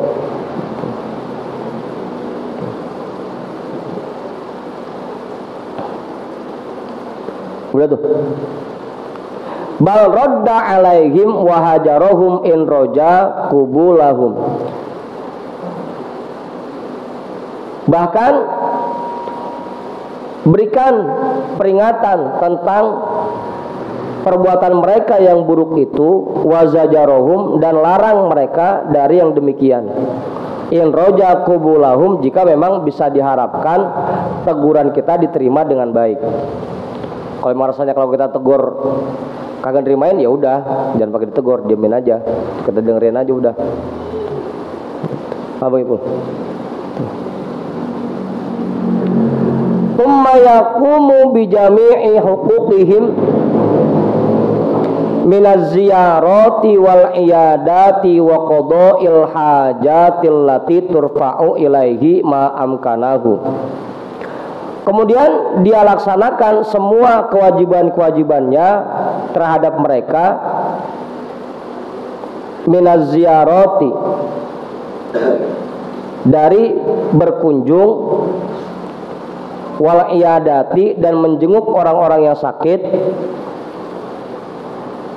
Udah tuh. Bal radda alaihim wa hajarahum in roja kubulahum. Bahkan berikan peringatan tentang perbuatan mereka yang buruk itu, wazajarohum, dan larang mereka dari yang demikian. In roja kubulahum, jika memang bisa diharapkan teguran kita diterima dengan baik. Kalau rasanya kalau kita tegur kagak nerimain, ya udah jangan pakai ditegur, diamin aja, kita dengerin aja udah. Apa Ibu? Thumma yaqumu bi jami'i huquqihim minaz ziyarati wal iyadati wa qada'il hajatil lati turfa'u ilaihi ma amkanahu. Kemudian dia laksanakan semua kewajiban-kewajibannya terhadap mereka, minaz ziyarati, dari berkunjung, wal iyadati, dan menjenguk orang-orang yang sakit,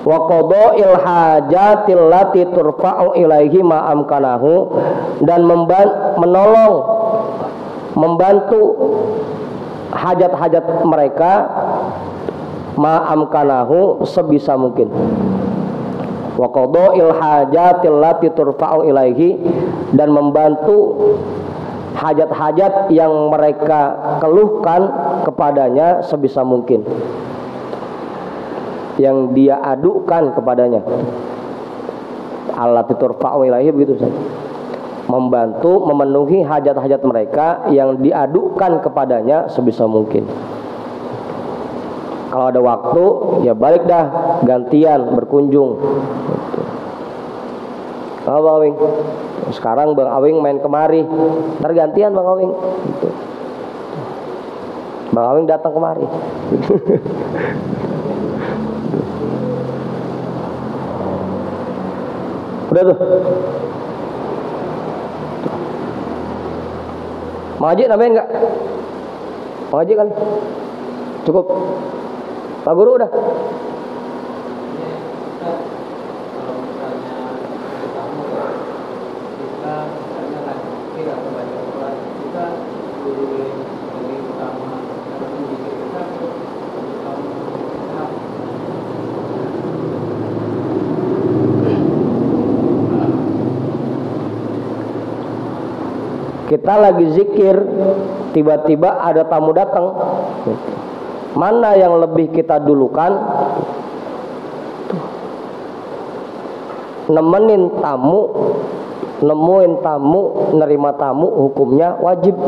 wa qada'il hajatil lati turfa'u ilaihi ma amkanahu, dan membantu hajat-hajat mereka, ma amkanahu, sebisa mungkin. Wa qada'il hajatil lati turfa'u ilaihi, dan membantu hajat-hajat yang mereka keluhkan kepadanya sebisa mungkin, yang dia adukan kepadanya. Allati turfa'u ilaihi, begitu Ustaz. Membantu memenuhi hajat-hajat mereka yang diadukan kepadanya sebisa mungkin. Kalau ada waktu, ya balik dah, gantian berkunjung. Kalau Bang Awing, sekarang Bang Awing main kemari, ntar gantian Bang Awing. Gitu. Bang Awing datang kemari. Udah tuh. Mang Haji nambahin enggak? Mang Haji kali. Cukup. Pak Guru udah. Kita lagi zikir, tiba-tiba ada tamu datang. Mana yang lebih kita dulukan? nemenin tamu, nemuin tamu, nerima tamu hukumnya wajib.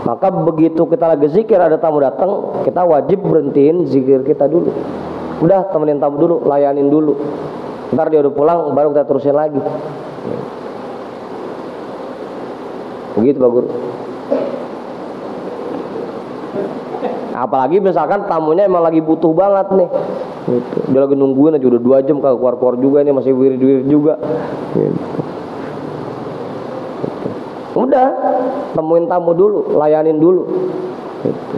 Maka begitu kita lagi zikir ada tamu datang, kita wajib berhentiin zikir kita dulu. Udah temenin tamu dulu, layanin dulu. Ntar dia udah pulang baru kita terusin lagi. Begitu Pak Guru. Apalagi misalkan tamunya emang lagi butuh banget nih. Gitu. Dia lagi nungguin aja udah 2 jam kagak keluar-keluar juga nih, masih wirid-wirid juga. Gitu. Udah, temuin tamu dulu, layanin dulu. Gitu.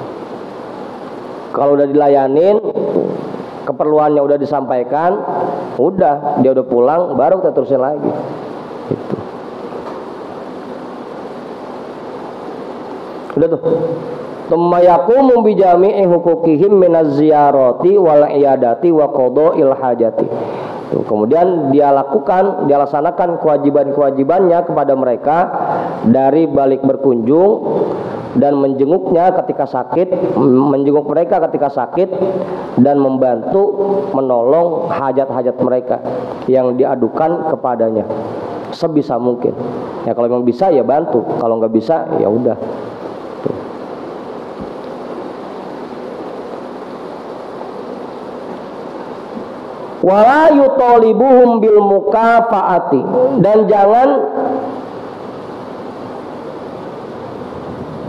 Kalau udah dilayanin, keperluannya udah disampaikan, udah dia udah pulang, baru kita terusin lagi. Gitu. Udah tuh. Tsumma yaqumu bi jami'i hukukihim minaz ziyarati wal iyadati wa qada'il hajati. Kemudian dia laksanakan kewajiban-kewajibannya kepada mereka dari balik berkunjung dan menjenguknya ketika sakit, menjenguk mereka ketika sakit dan membantu menolong hajat-hajat mereka yang diadukan kepadanya sebisa mungkin. Ya kalau memang bisa ya bantu, kalau nggak bisa ya udah. Wala yutalibuhum bil mukafaati, dan jangan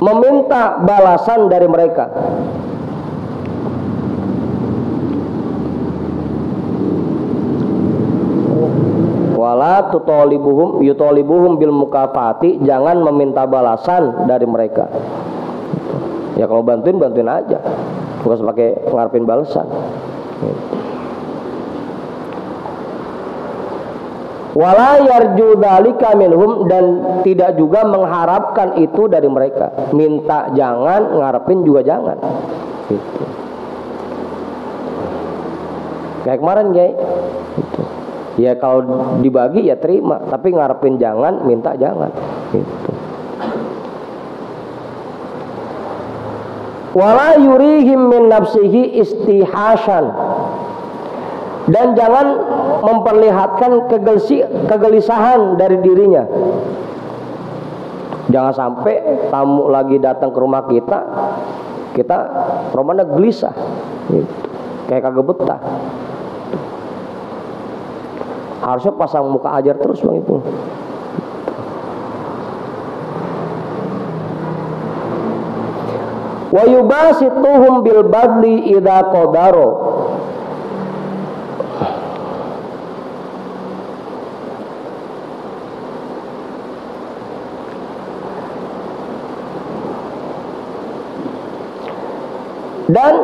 meminta balasan dari mereka. Wala yutalibuhum bil mukafaati, jangan meminta balasan dari mereka. Ya kalau bantuin aja, nggak usah pakai ngarepin balasan. Wala yarju dzalika minhum, dan tidak juga mengharapkan itu dari mereka. Minta jangan, ngarepin juga jangan. Gitu. Kayak kemarin Kiai. Gitu. Ya kalau dibagi ya terima, tapi ngarepin jangan, minta jangan. Gitu. Wala yurihim min nafsihi istihasan, dan jangan memperlihatkan kegelisahan dari dirinya. Jangan sampai tamu lagi datang ke rumah kita romana gelisah gitu. Kayak kagak betah. Harusnya pasang muka ajar terus Bang itu. Wa yubasituhum bil badli idza qadaro, dan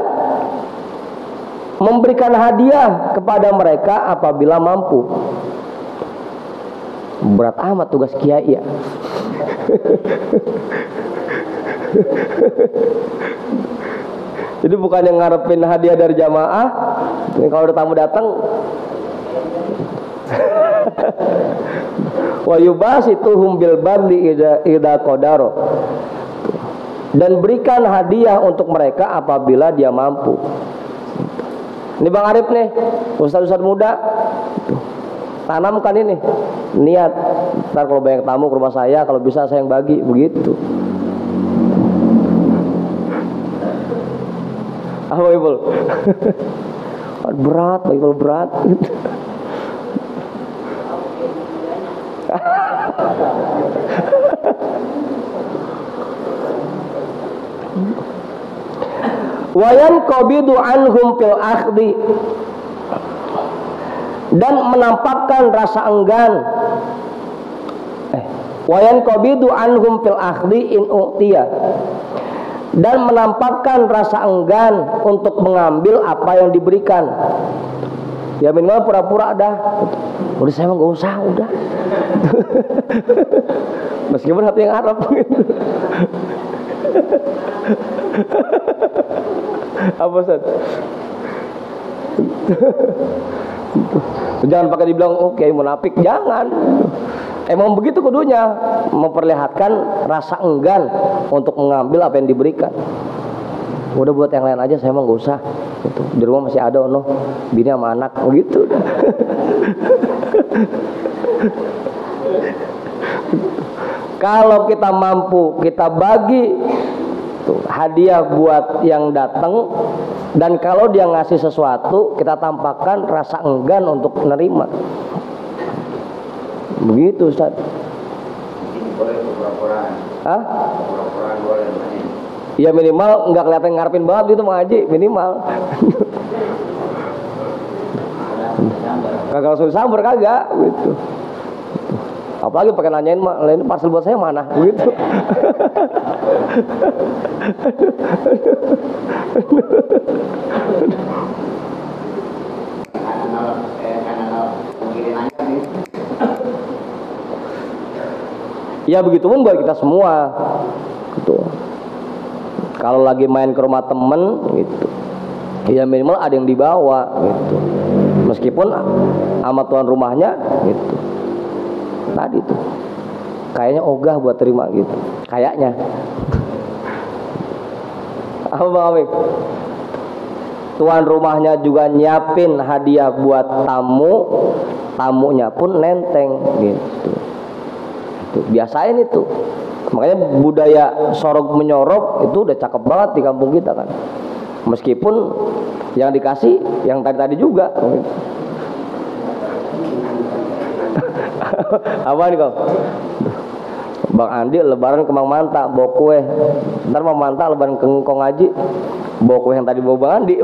memberikan hadiah kepada mereka apabila mampu. Berat amat tugas kiai ya. Jadi bukan yang ngarepin hadiah dari jamaah, kalau ada tamu datang wa yubasituhum bil badli idza qadaro, dan berikan hadiah untuk mereka apabila dia mampu. Ini Bang Arif nih, ustaz-ustaz muda, tanamkan ini niat. Ntar kalau banyak tamu ke rumah saya, kalau bisa saya yang bagi, begitu. Apa Ibul? Berat, Ibul berat. Wayan qabidu anhum fil akhdi, dan menampakkan rasa enggan. Wayan qabidu anhum fil akhdi in u'tiya, dan menampakkan rasa enggan untuk mengambil apa yang diberikan. Ya minimal pura-pura dah. Udah saya mah gak usah, udah. Meskipun hati yang Arab gitu. Apa Ustaz? Jangan pakai dibilang oke munafik, jangan. Emang begitu kudunya, memperlihatkan rasa enggan untuk mengambil apa yang diberikan. Udah buat yang lain aja, saya mah gak usah. Gitu. Di rumah masih ada ono bini sama anak gitu. Kalau kita mampu, kita bagi tuh, hadiah buat yang datang, dan kalau dia ngasih sesuatu, kita tampakkan rasa enggan untuk menerima. Begitu, Ustaz. Ini boleh pura-puraan. Hah? Pura-puraan boleh. Ya minimal nggak kelihatan ngarepin banget gitu mengaji, minimal. Kagak langsung sambar kagak gitu. Apalagi pakai nanyain mak, ini parcel buat saya mana gitu. Ya begitu pun buat kita semua gitu. Kalau lagi main ke rumah temen gitu, ya minimal ada yang dibawa gitu, meskipun sama tuan rumahnya gitu. Tadi tuh kayaknya ogah buat terima gitu, kayaknya. Apa Bang Amik? Tuan rumahnya juga nyiapin hadiah buat tamu, tamunya pun nenteng gitu. Tuh, biasain itu. Makanya budaya sorok menyorok itu udah cakep banget di kampung kita kan. Meskipun yang dikasih yang tadi-tadi juga. Apa nih kau? Bang Andi lebaran ke Mang Manta bawa kue. Ntar Mang Manta lebaran ke Ngkong Haji bawa kue yang tadi bawa Bang Andi.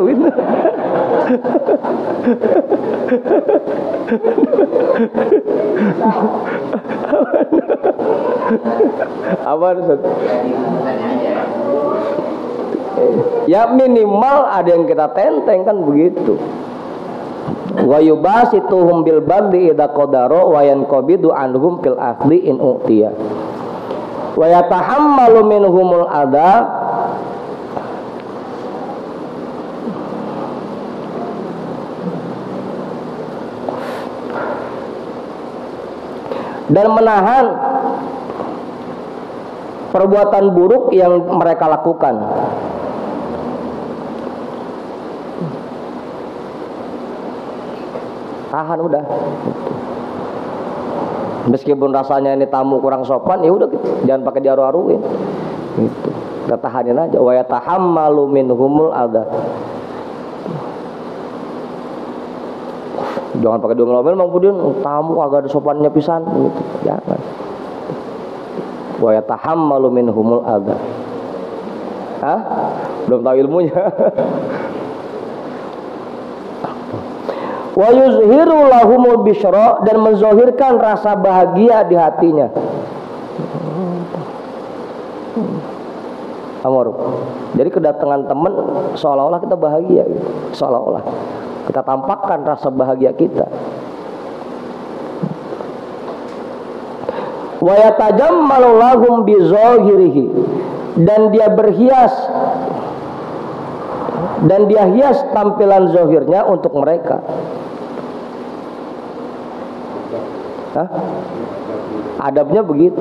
Apa Ustaz? Ya minimal ada yang kita tenteng kan begitu. Wa yubasituhum bil badli idza qadara wa yanqabidu anhum fil akhli in utiya. Wa yatahammalu minhumul adha dan menahan perbuatan buruk yang mereka lakukan. Tahan udah. Meskipun rasanya ini tamu kurang sopan, ya udah gitu. Jangan pakai diaru-aruin. Gitu. Kita tahanin aja. Wa yatahammalu minhumul adha. Jangan pakai diomel-omel Bang Budin, tamu agak ada sopannya pisan gitu. Jangan. Wa yatahammalu minhumul adha. Hah? Belum tahu ilmunya. Wa yuzhiru lahumul bisyra, dan menzohirkan rasa bahagia di hatinya. Amor. Jadi kedatangan teman seolah-olah kita bahagia gitu. Seolah-olah kita tampakkan rasa bahagia kita. Wa yatajammalu lahum bizahirihi, dan dia berhias, dan dia hias tampilan zahirnya untuk mereka. Hah? Adabnya begitu.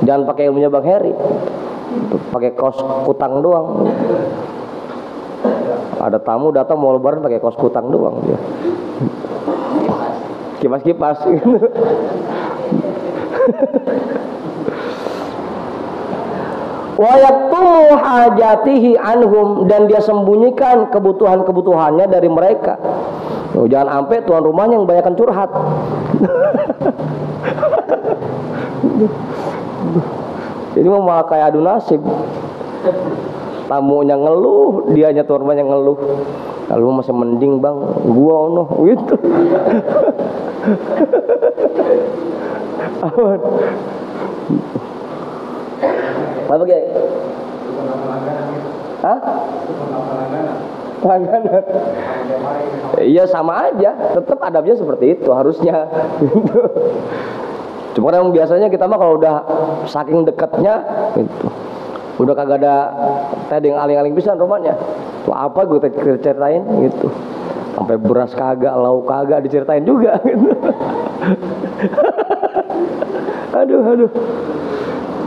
Jangan pakai ilmunya Bang Heri. Pakai kaos kutang doang. Ada tamu datang mau lebaran pakai kaos kutang doang dia. Kipas-kipas. Wa yaktumu hajatihi anhum, dan dia sembunyikan kebutuhan-kebutuhannya dari mereka. Jangan sampai tuan rumahnya yang banyakan curhat. Ini malah kayak adu nasib. Tamunya ngeluh, dianya tuan rumahnya ngeluh. Lalu masih mending Bang, gua ono gitu. Apa kayak? Hah? Langganan. Iya sama aja, tetap adabnya seperti itu harusnya. Cuma yang biasanya kita mah kalau udah saking dekatnya gitu, udah kagak ada tadi yang aling-aling pisan rumahnya. Tuh apa gue ceritain gitu. Sampai beras kagak, lauk kagak diceritain juga gitu. Aduh.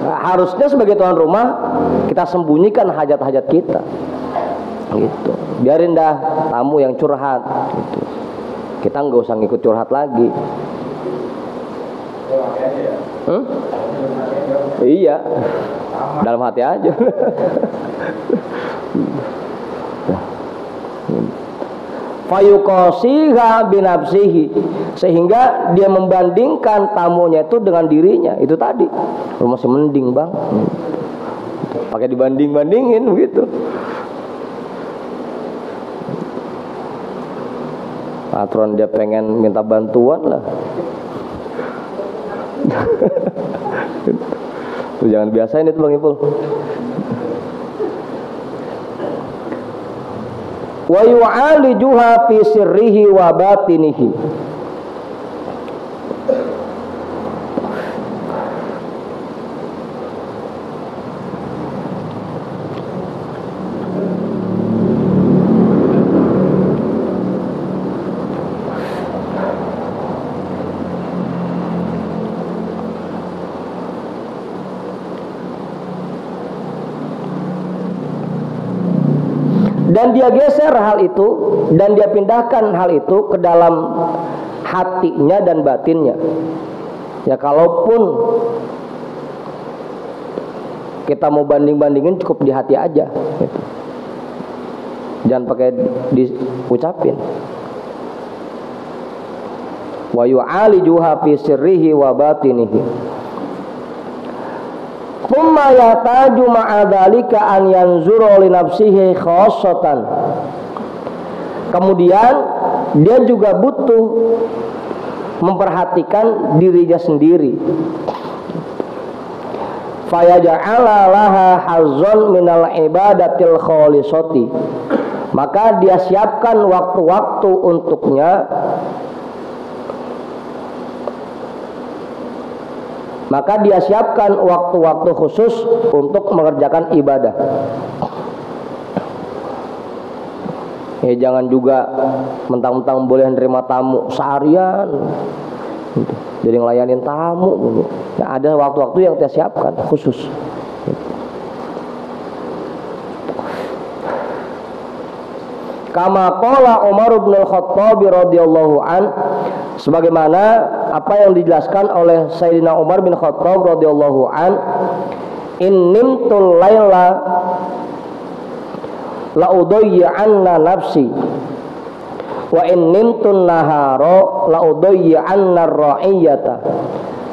Nah, harusnya sebagai tuan rumah kita sembunyikan hajat-hajat kita. gitu. Biarin dah tamu yang curhat gitu. Kita nggak usah ngikut curhat lagi. Iya, dalam hati aja. Fayuqasiha binafsihi, sehingga dia membandingkan tamunya itu dengan dirinya. Itu tadi, masih mending bang, pakai dibanding-bandingin begitu. Patron dia pengen minta bantuan lah. Tuh, jangan biasain itu Bang Ipul. Wa yu'alijuha fi sirrihi wa batinihi. Dan dia geser hal itu, dan dia pindahkan hal itu ke dalam hatinya dan batinnya. Ya kalaupun kita mau banding-bandingin, cukup di hati aja gitu. Jangan pakai diucapin. Wa yu'alijuha fi sirrihi wa batinihi. Thumma yataju ma'adzalika an yanzuru li nafsihi khassatan. Kemudian dia juga butuh memperhatikan dirinya sendiri. Fayaj'ala laha hazzan minal ibadatil khalisati. Maka dia siapkan waktu-waktu untuknya, maka dia siapkan waktu-waktu khusus untuk mengerjakan ibadah. Ya jangan juga mentang-mentang boleh nerima tamu seharian gitu, jadi ngelayanin tamu gitu. Ya, ada waktu-waktu yang dia siapkan khusus. Kama qala Umar bin Al-Khattab radhiyallahu an, sebagaimana apa yang dijelaskan oleh Sayyidina Umar bin Khattab radhiyallahu an, in nimtul laila la udayyanna nafsi wa in nimtun nahara la udayyanna ar-ra'iyata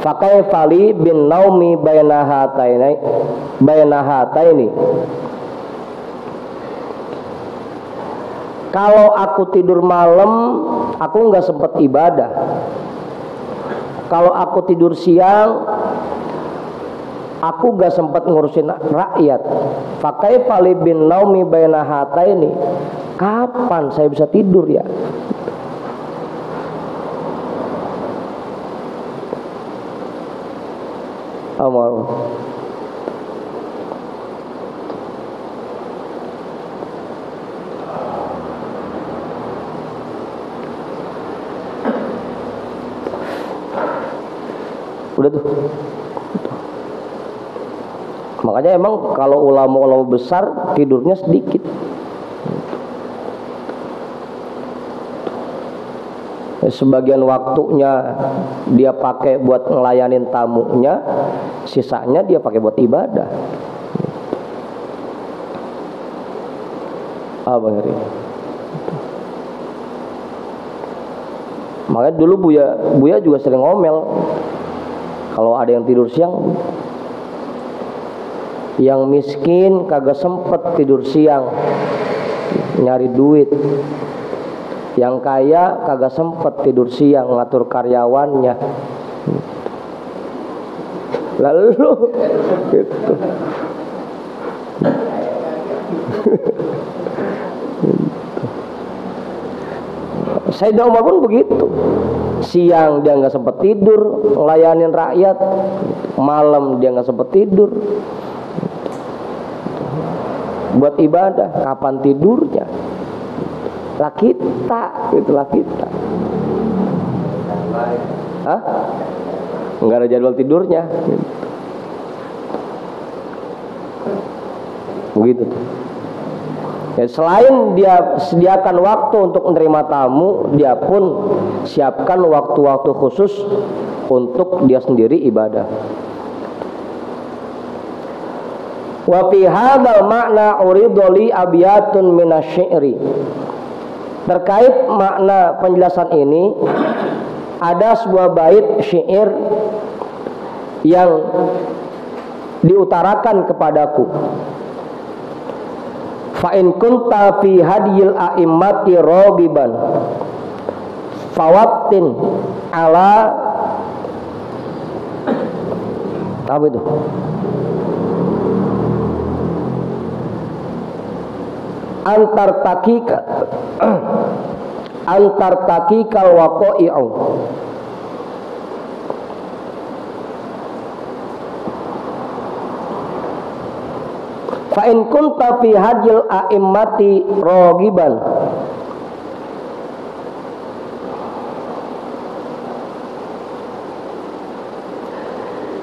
fa kaifa li bin naumi baina hataini. Kalau aku tidur malam, aku nggak sempat ibadah. Kalau aku tidur siang, aku nggak sempat ngurusin rakyat. Fakai fali bin naumi baina hataini. Kapan saya bisa tidur ya? Amal. Udah tuh. Makanya emang kalau ulama-ulama besar tidurnya sedikit. Sebagian waktunya dia pakai buat ngelayanin tamunya, sisanya dia pakai buat ibadah. Bang Heri. Makanya dulu Buya juga sering ngomel. Kalau ada yang tidur siang, yang miskin kagak sempet tidur siang nyari duit, yang kaya kagak sempet tidur siang ngatur karyawannya. Lalu gitu. Sayyidina Umar pun begitu. Siang dia nggak sempat tidur ngelayanin rakyat, malam dia nggak sempat tidur buat ibadah. Kapan tidurnya? Lah kita, itulah kita. Hah? Nggak ada jadwal tidurnya. Begitu. Ya, selain dia sediakan waktu untuk menerima tamu, dia pun siapkan waktu-waktu khusus untuk dia sendiri ibadah. Wa fi hadzal makna uridoli abiyatun minasyi'ri. Terkait makna penjelasan ini, ada sebuah bait syair yang diutarakan kepadaku. Fa in kunta fi hadiyil a'immati ragiban fawattin ala apa itu? Antar takikal waqa'i'u. Fa in kunta fi hadil a'immati ragiban,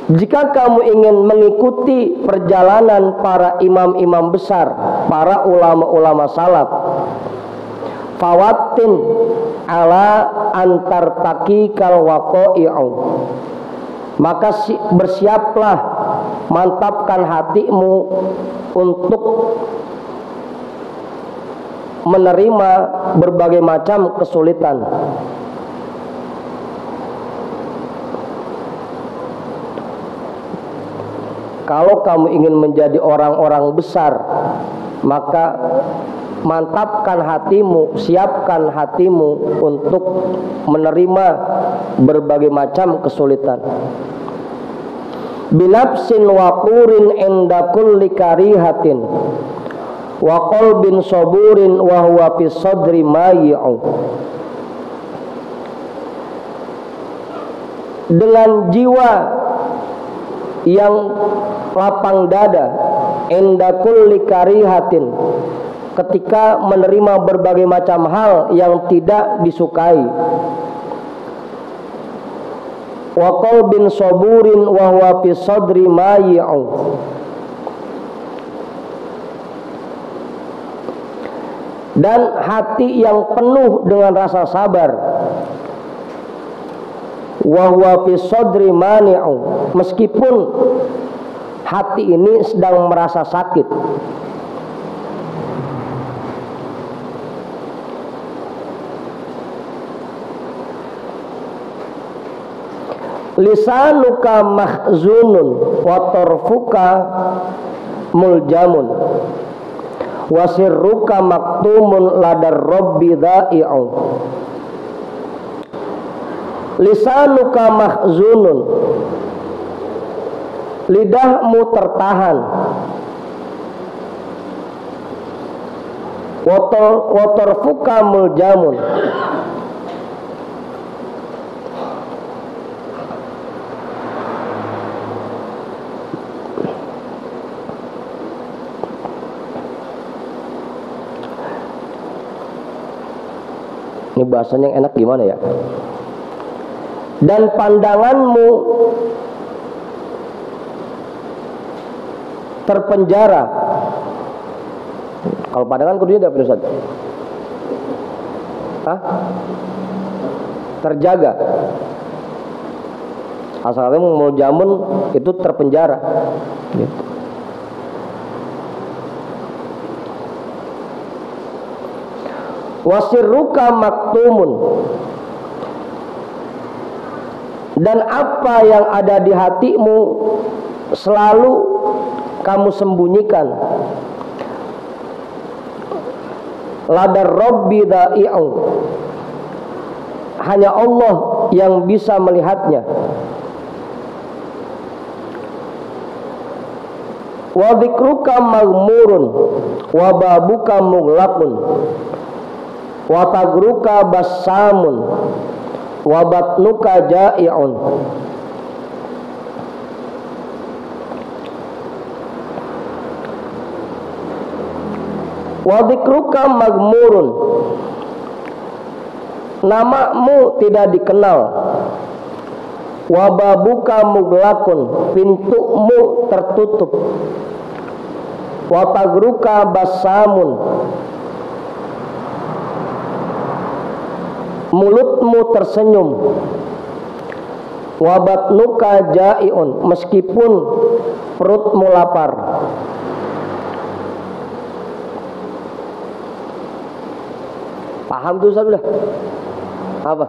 jika kamu ingin mengikuti perjalanan para imam-imam besar, para ulama-ulama salaf, fawatin ala antar takikal waqa'i'u, maka bersiaplah, mantapkan hatimu untuk menerima berbagai macam kesulitan. Kalau kamu ingin menjadi orang-orang besar, maka mantapkan hatimu, siapkan hatimu untuk menerima berbagai macam kesulitan. Binafsin waqurin inda kulli karihatin wa qalbin saburin wa huwa fi sadri mayi'u. Dengan jiwa yang lapang dada, inda kulli karihatin, ketika menerima berbagai macam hal yang tidak disukai, wa qalbin saburin wa huwa fi sadri mayi'u, dan hati yang penuh dengan rasa sabar, wa huwa fi sadri mani'u, meskipun hati ini sedang merasa sakit. Lisanuka mahzunun wa tarfuka muljamun wa sirruka maktumun ladar rabbi dha'i'u. Lisanuka mahzunun, lidahmu tertahan, wa tarfuka muljamun, ini bahasanya yang enak gimana ya? Dan pandanganmu terpenjara. Kalau pandangan kudunya tidak Ustaz? Hah? Terjaga. Asalnya mau jamun itu terpenjara. Gitu. Wasirruka maktumun, dan apa yang ada di hatimu selalu kamu sembunyikan. Ladar rabbi dha'i'u, hanya Allah yang bisa melihatnya. Wa dzikruka maghmurun wa babuka mughlaqun wa tagruka bassamun wa batnuka ja'i'un. Wa dzikruka maghmurun, namamu tidak dikenal. Wa babuka mughlaqun, pintumu tertutup. wa tagruka basamun, mulutmu tersenyum, wa batnuka ja'iun, meskipun perutmu lapar. Paham tuh Ustaz udah? Apa?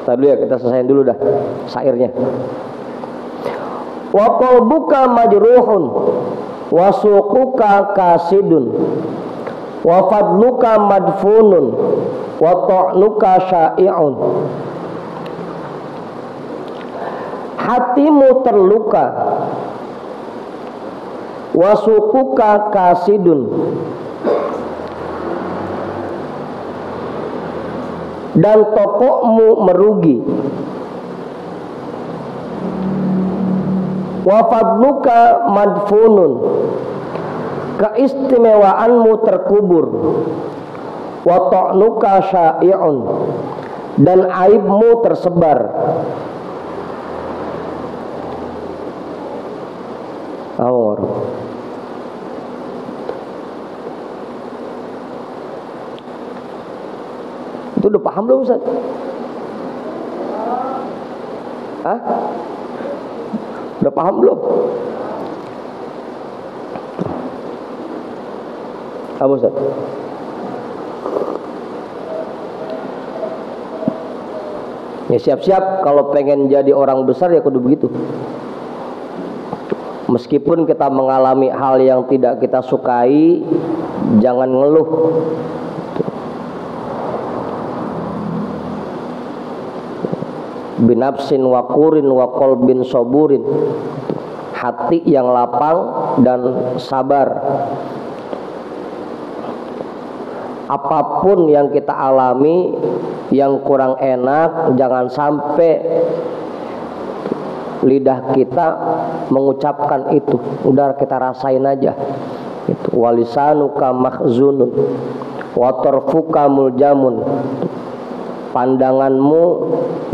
Tadi ya kita selesaiin dulu dah syairnya. Wa qalbuka majruhun wa suquka kasidun wa fadluka madfunun wa ta'nuka sya'i'un. Hatimu terluka, wa suquka kasidun, dan tokomu merugi, wa fadluka madfunun, keistimewaanmu terkubur, wa ta'nuka sya'i'un, dan aibmu tersebar. Awar. Itu udah paham belum Ustaz? Hah? Udah paham belum? Apa Ustaz? Ya siap-siap kalau pengen jadi orang besar ya kudu begitu. Meskipun kita mengalami hal yang tidak kita sukai, jangan ngeluh. Binafsin wa qurin wa qalbin saburin, hati yang lapang dan sabar. Apapun yang kita alami yang kurang enak, jangan sampai lidah kita mengucapkan itu. Udah kita rasain aja. Itu walisanuka mahzunun wa tarfuka muljamun. Pandanganmu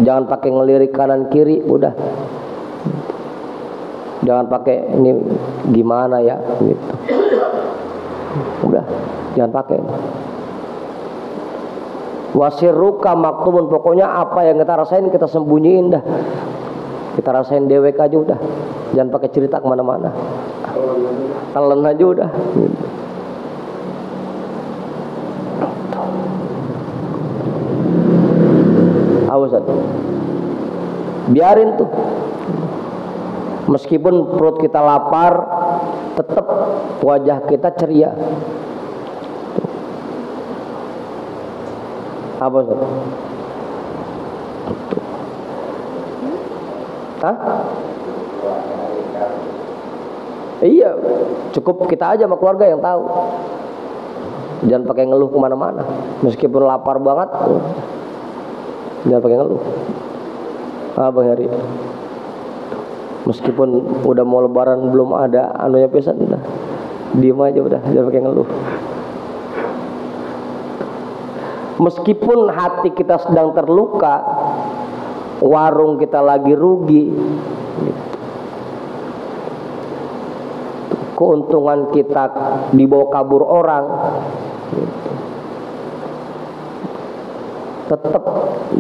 jangan pakai ngelirik kanan kiri, udah. Jangan pakai ini gimana ya gitu. Udah, jangan pakai. Wasiruka maktumun, pokoknya apa yang kita rasain kita sembunyiin dah. Kita rasain dewek aja udah. Jangan pakai cerita kemana-mana. Telan aja udah. Awas, biarin tuh. Meskipun perut kita lapar, tetap wajah kita ceria. Apa Ustaz? Hah? Iya, cukup kita aja sama keluarga yang tahu. Jangan pakai ngeluh kemana-mana. Meskipun lapar banget, jangan pakai ngeluh. Bang Heri, meskipun udah mau lebaran belum ada anunya pesan, udah diem aja udah, jangan pakai ngeluh. Meskipun hati kita sedang terluka, warung kita lagi rugi, keuntungan kita dibawa kabur orang, tetap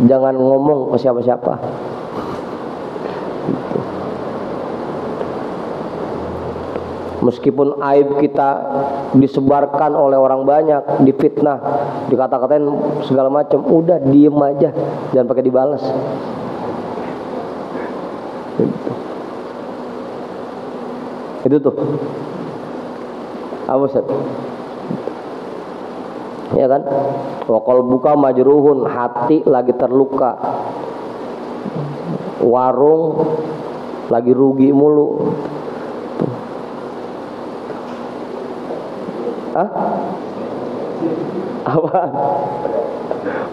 jangan ngomong ke siapa-siapa. Meskipun aib kita disebarkan oleh orang banyak, difitnah, dikata-katain segala macam, udah diem aja, jangan pakai dibalas. Itu tuh. Apa Ustaz? Ya kan? Wa qalbuka majruhun, hati lagi terluka. Warung lagi rugi mulu. Hah? Apaan?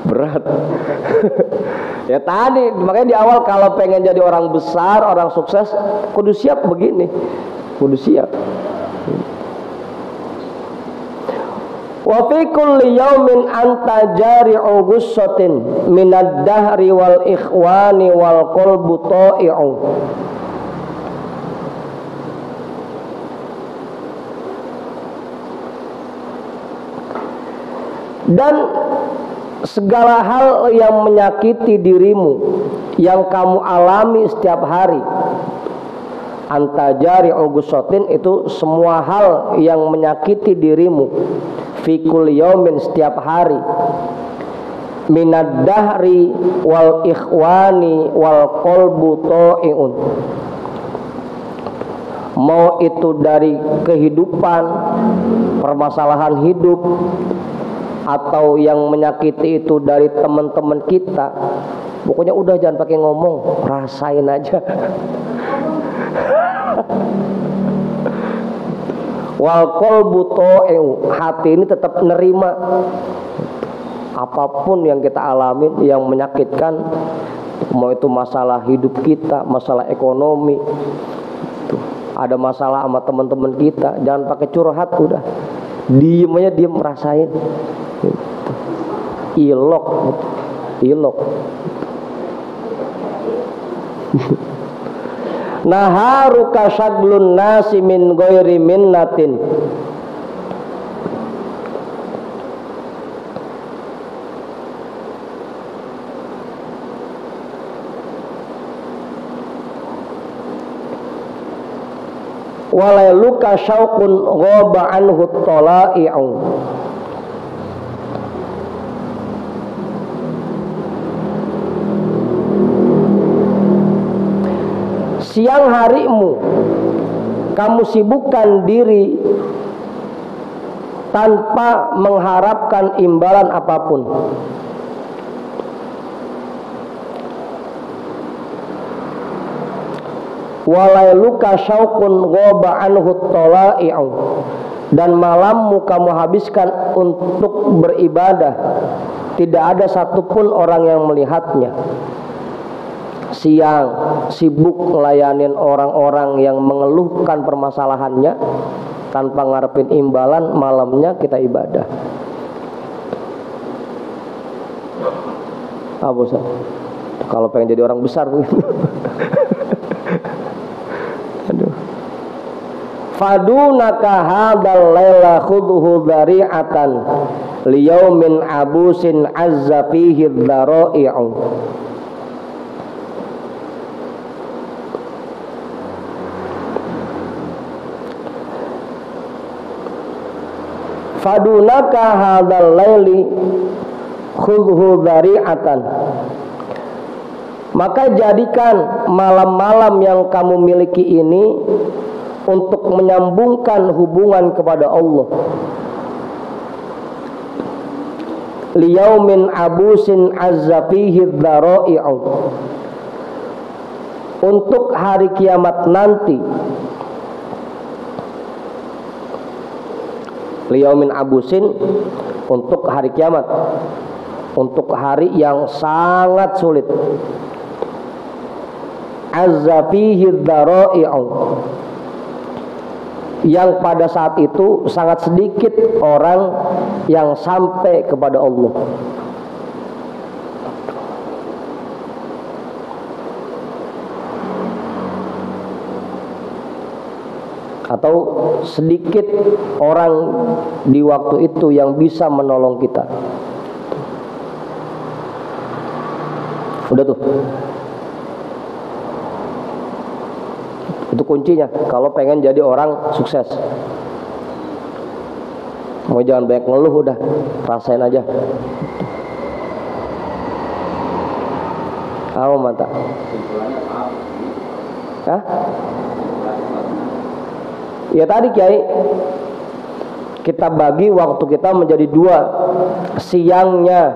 Berat. Ya tadi, makanya di awal kalau pengen jadi orang besar, orang sukses, kudu siap begini. Kudu siap. Wa fi kulli yaumin anta jari'u ghussatin minad dahri wal ikhwani wal qalbu ta'i'u. Dan segala hal yang menyakiti dirimu, yang kamu alami setiap hari, antajari ugusotin, itu semua hal yang menyakiti dirimu, fikul yaumin, setiap hari, minad dahri wal ikhwani wal qalbu ta'iun, mau itu dari kehidupan, permasalahan hidup, atau yang menyakiti itu dari teman-teman kita. Pokoknya udah jangan pakai ngomong, rasain aja. Wal qalbu ta'iu, hati ini tetap nerima apapun yang kita alamin yang menyakitkan, mau itu masalah hidup kita, masalah ekonomi, ada masalah sama teman-teman kita, jangan pakai curhat, udah diem aja, diem, rasain. Ilok, ilok. Naharuka syaglun nasi min ghairi minnatin, walailuka syauqun ghaba anhu tala'i'u, siang harimu kamu sibukkan diri tanpa mengharapkan imbalan apapun. Walailuka syauqun ghaba anhu tala'i'u, dan malammu kamu habiskan untuk beribadah, tidak ada satupun orang yang melihatnya. Siang sibuk ngelayanin orang-orang yang mengeluhkan permasalahannya tanpa ngarepin imbalan, malamnya kita ibadah. Bosan. Kalau pengen jadi orang besar begitu. Aduh. Fadunaka hadzal laila khudhu dzari'atan liyaumin abusin azza fihi dzara'i'u. Fadunaka hadzal laili khudhu dzari'atan, maka jadikan malam-malam yang kamu miliki ini untuk menyambungkan hubungan kepada Allah. Liyaumin abusin azza fihi dzara'i'u, untuk hari kiamat nanti. Liyaumin abusin, untuk hari kiamat, untuk hari yang sangat sulit. Azza fihi dzara'i'u, yang pada saat itu sangat sedikit orang yang sampai kepada Allah. Atau sedikit orang di waktu itu yang bisa menolong kita. Udah tuh, itu kuncinya kalau pengen jadi orang sukses. Mau jangan banyak ngeluh, udah rasain aja. Mata. Hah? Ya tadi Kiai, kita bagi waktu kita menjadi dua. Siangnya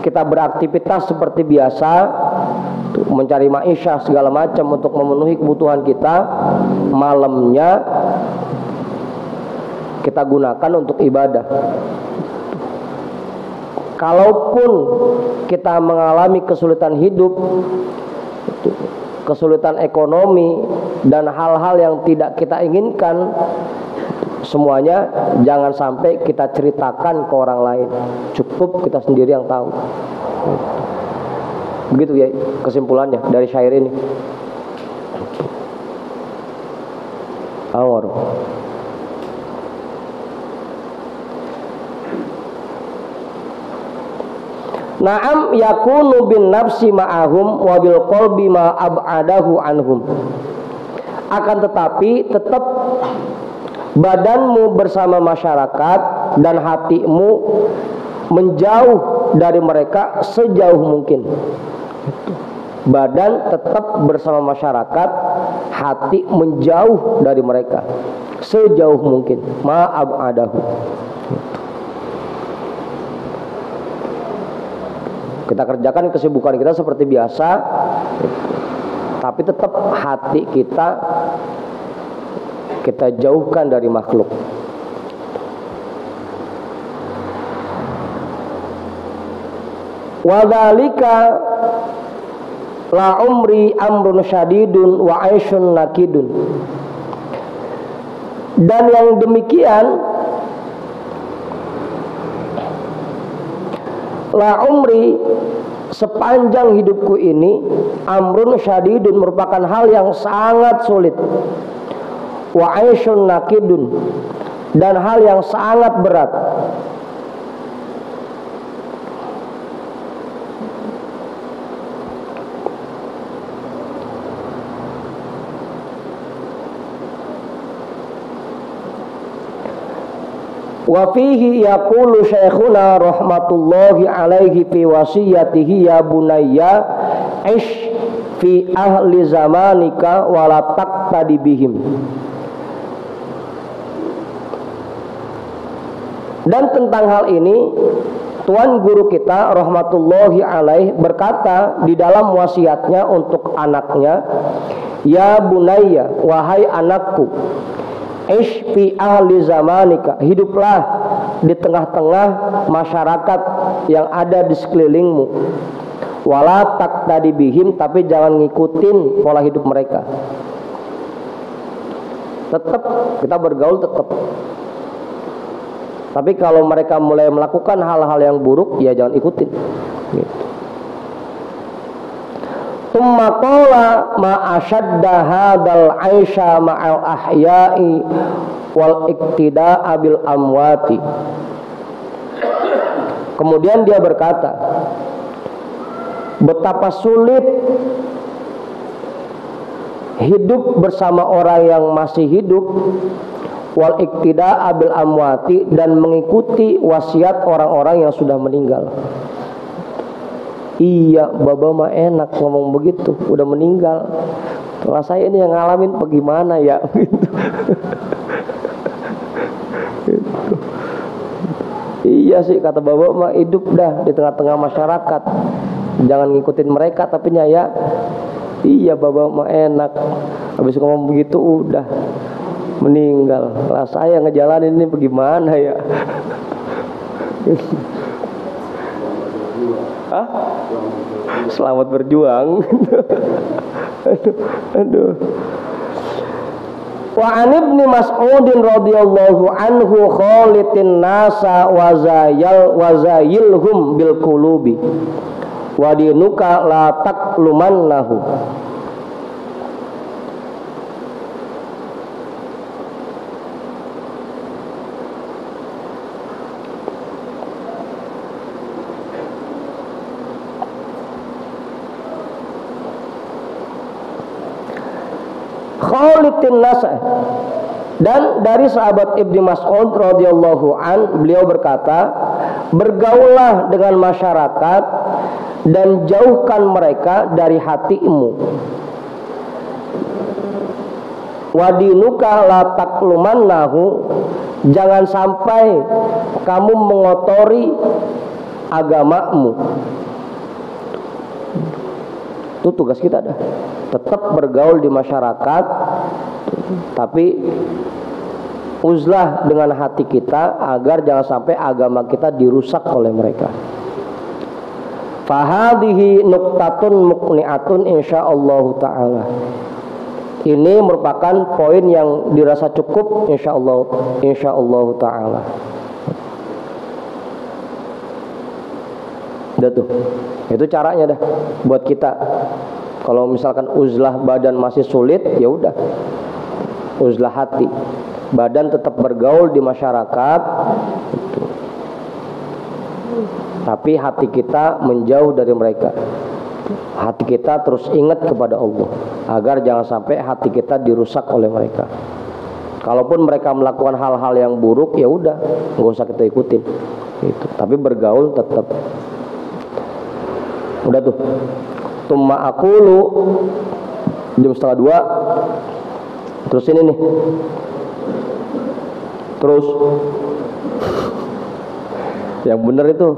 kita beraktivitas seperti biasa, mencari ma'isyah segala macam untuk memenuhi kebutuhan kita. Malamnya kita gunakan untuk ibadah. Kalaupun kita mengalami kesulitan hidup, kesulitan ekonomi, dan hal-hal yang tidak kita inginkan, semuanya jangan sampai kita ceritakan ke orang lain. Cukup kita sendiri yang tahu. Begitu ya kesimpulannya dari syair ini. Awar. Na'am yakunu bin nafsi ma'ahum wa bil qalbi ma ab'adahu anhum. Akan tetapi tetap badanmu bersama masyarakat dan hatimu menjauh dari mereka sejauh mungkin. Badan tetap bersama masyarakat, hati menjauh dari mereka sejauh mungkin. Ma ab'adahu. Kita kerjakan kesibukan kita seperti biasa, tapi tetap hati kita jauhkan dari makhluk. Wa dzalika la umri amrun syadidun wa aisyun nakidun. Dan yang demikian, la umri, sepanjang hidupku ini, amrun syadidun, merupakan hal yang sangat sulit, wa aisyun nakidun, dan hal yang sangat berat. Wa fihi yaqulu syekhuna rahmatullahi alaihi fi wasiyatihi ya bunayya ish fi ahli zamanika wa la taqtadi bihim. Dan tentang hal ini Tuan guru kita rahmatullahi alaih berkata di dalam wasiatnya untuk anaknya, ya bunayya, wahai anakku, ish fi ahli zamanika, hiduplah di tengah-tengah masyarakat yang ada di sekelilingmu. Wala taqtadi bihim, tapi jangan ngikutin pola hidup mereka. Tetap kita bergaul tetap. Tapi kalau mereka mulai melakukan hal-hal yang buruk, ya jangan ikutin. Gitu. Tsumma qala ma ashadda hadzal aisha ma'al ahya'i wal iktida'a bil amwati. Kemudian dia berkata, betapa sulit hidup bersama orang yang masih hidup, wal iktida'a bil amwati, dan mengikuti wasiat orang-orang yang sudah meninggal. Iya, Baba mah enak ngomong begitu, udah meninggal. Kalau saya ini yang ngalamin bagaimana ya? Gitu. Gitu. Iya sih, kata Baba mah hidup dah di tengah-tengah masyarakat. Jangan ngikutin mereka, tapi ya iya Baba mah enak. Habis ngomong begitu udah meninggal. Lah saya ngejalanin ini bagaimana ya? Hah? Selamat berjuang. Aduh. Wa an ibni Mas'udin radhiyallahu anhu khalitin nasa wa zayilhum bil qulubi wa dinuka la taqlumannahu. Khalitin nasa. Dan dari sahabat Ibnu Mas'ud radhiyallahu an, beliau berkata, bergaullah dengan masyarakat dan jauhkan mereka dari hatimu. Wadinuka la taqlumannahu, jangan sampai kamu mengotori agamamu. Itu tugas kita dah. Tetap bergaul di masyarakat, tapi uzlah dengan hati kita agar jangan sampai agama kita dirusak oleh mereka. Fahadihi nuktatun muqni'atun insyaallah ta'ala. Ini merupakan poin yang dirasa cukup insyaallah ta'ala. Udah tuh. Itu caranya dah buat kita. Kalau misalkan uzlah badan masih sulit, ya udah. Uzlah hati. Badan tetap bergaul di masyarakat. Gitu. tapi hati kita menjauh dari mereka. Hati kita terus ingat kepada Allah, agar jangan sampai hati kita dirusak oleh mereka. Kalaupun mereka melakukan hal-hal yang buruk, ya udah, nggak usah kita ikutin. Gitu. Tapi bergaul tetap. Udah tuh. Tumma aqulu jam 1:30. Terus ini nih. Terus yang benar itu.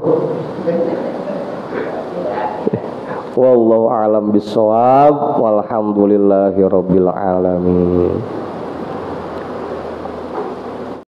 Wallahu a'lam bishawab. Walhamdulillahirabbil alamin.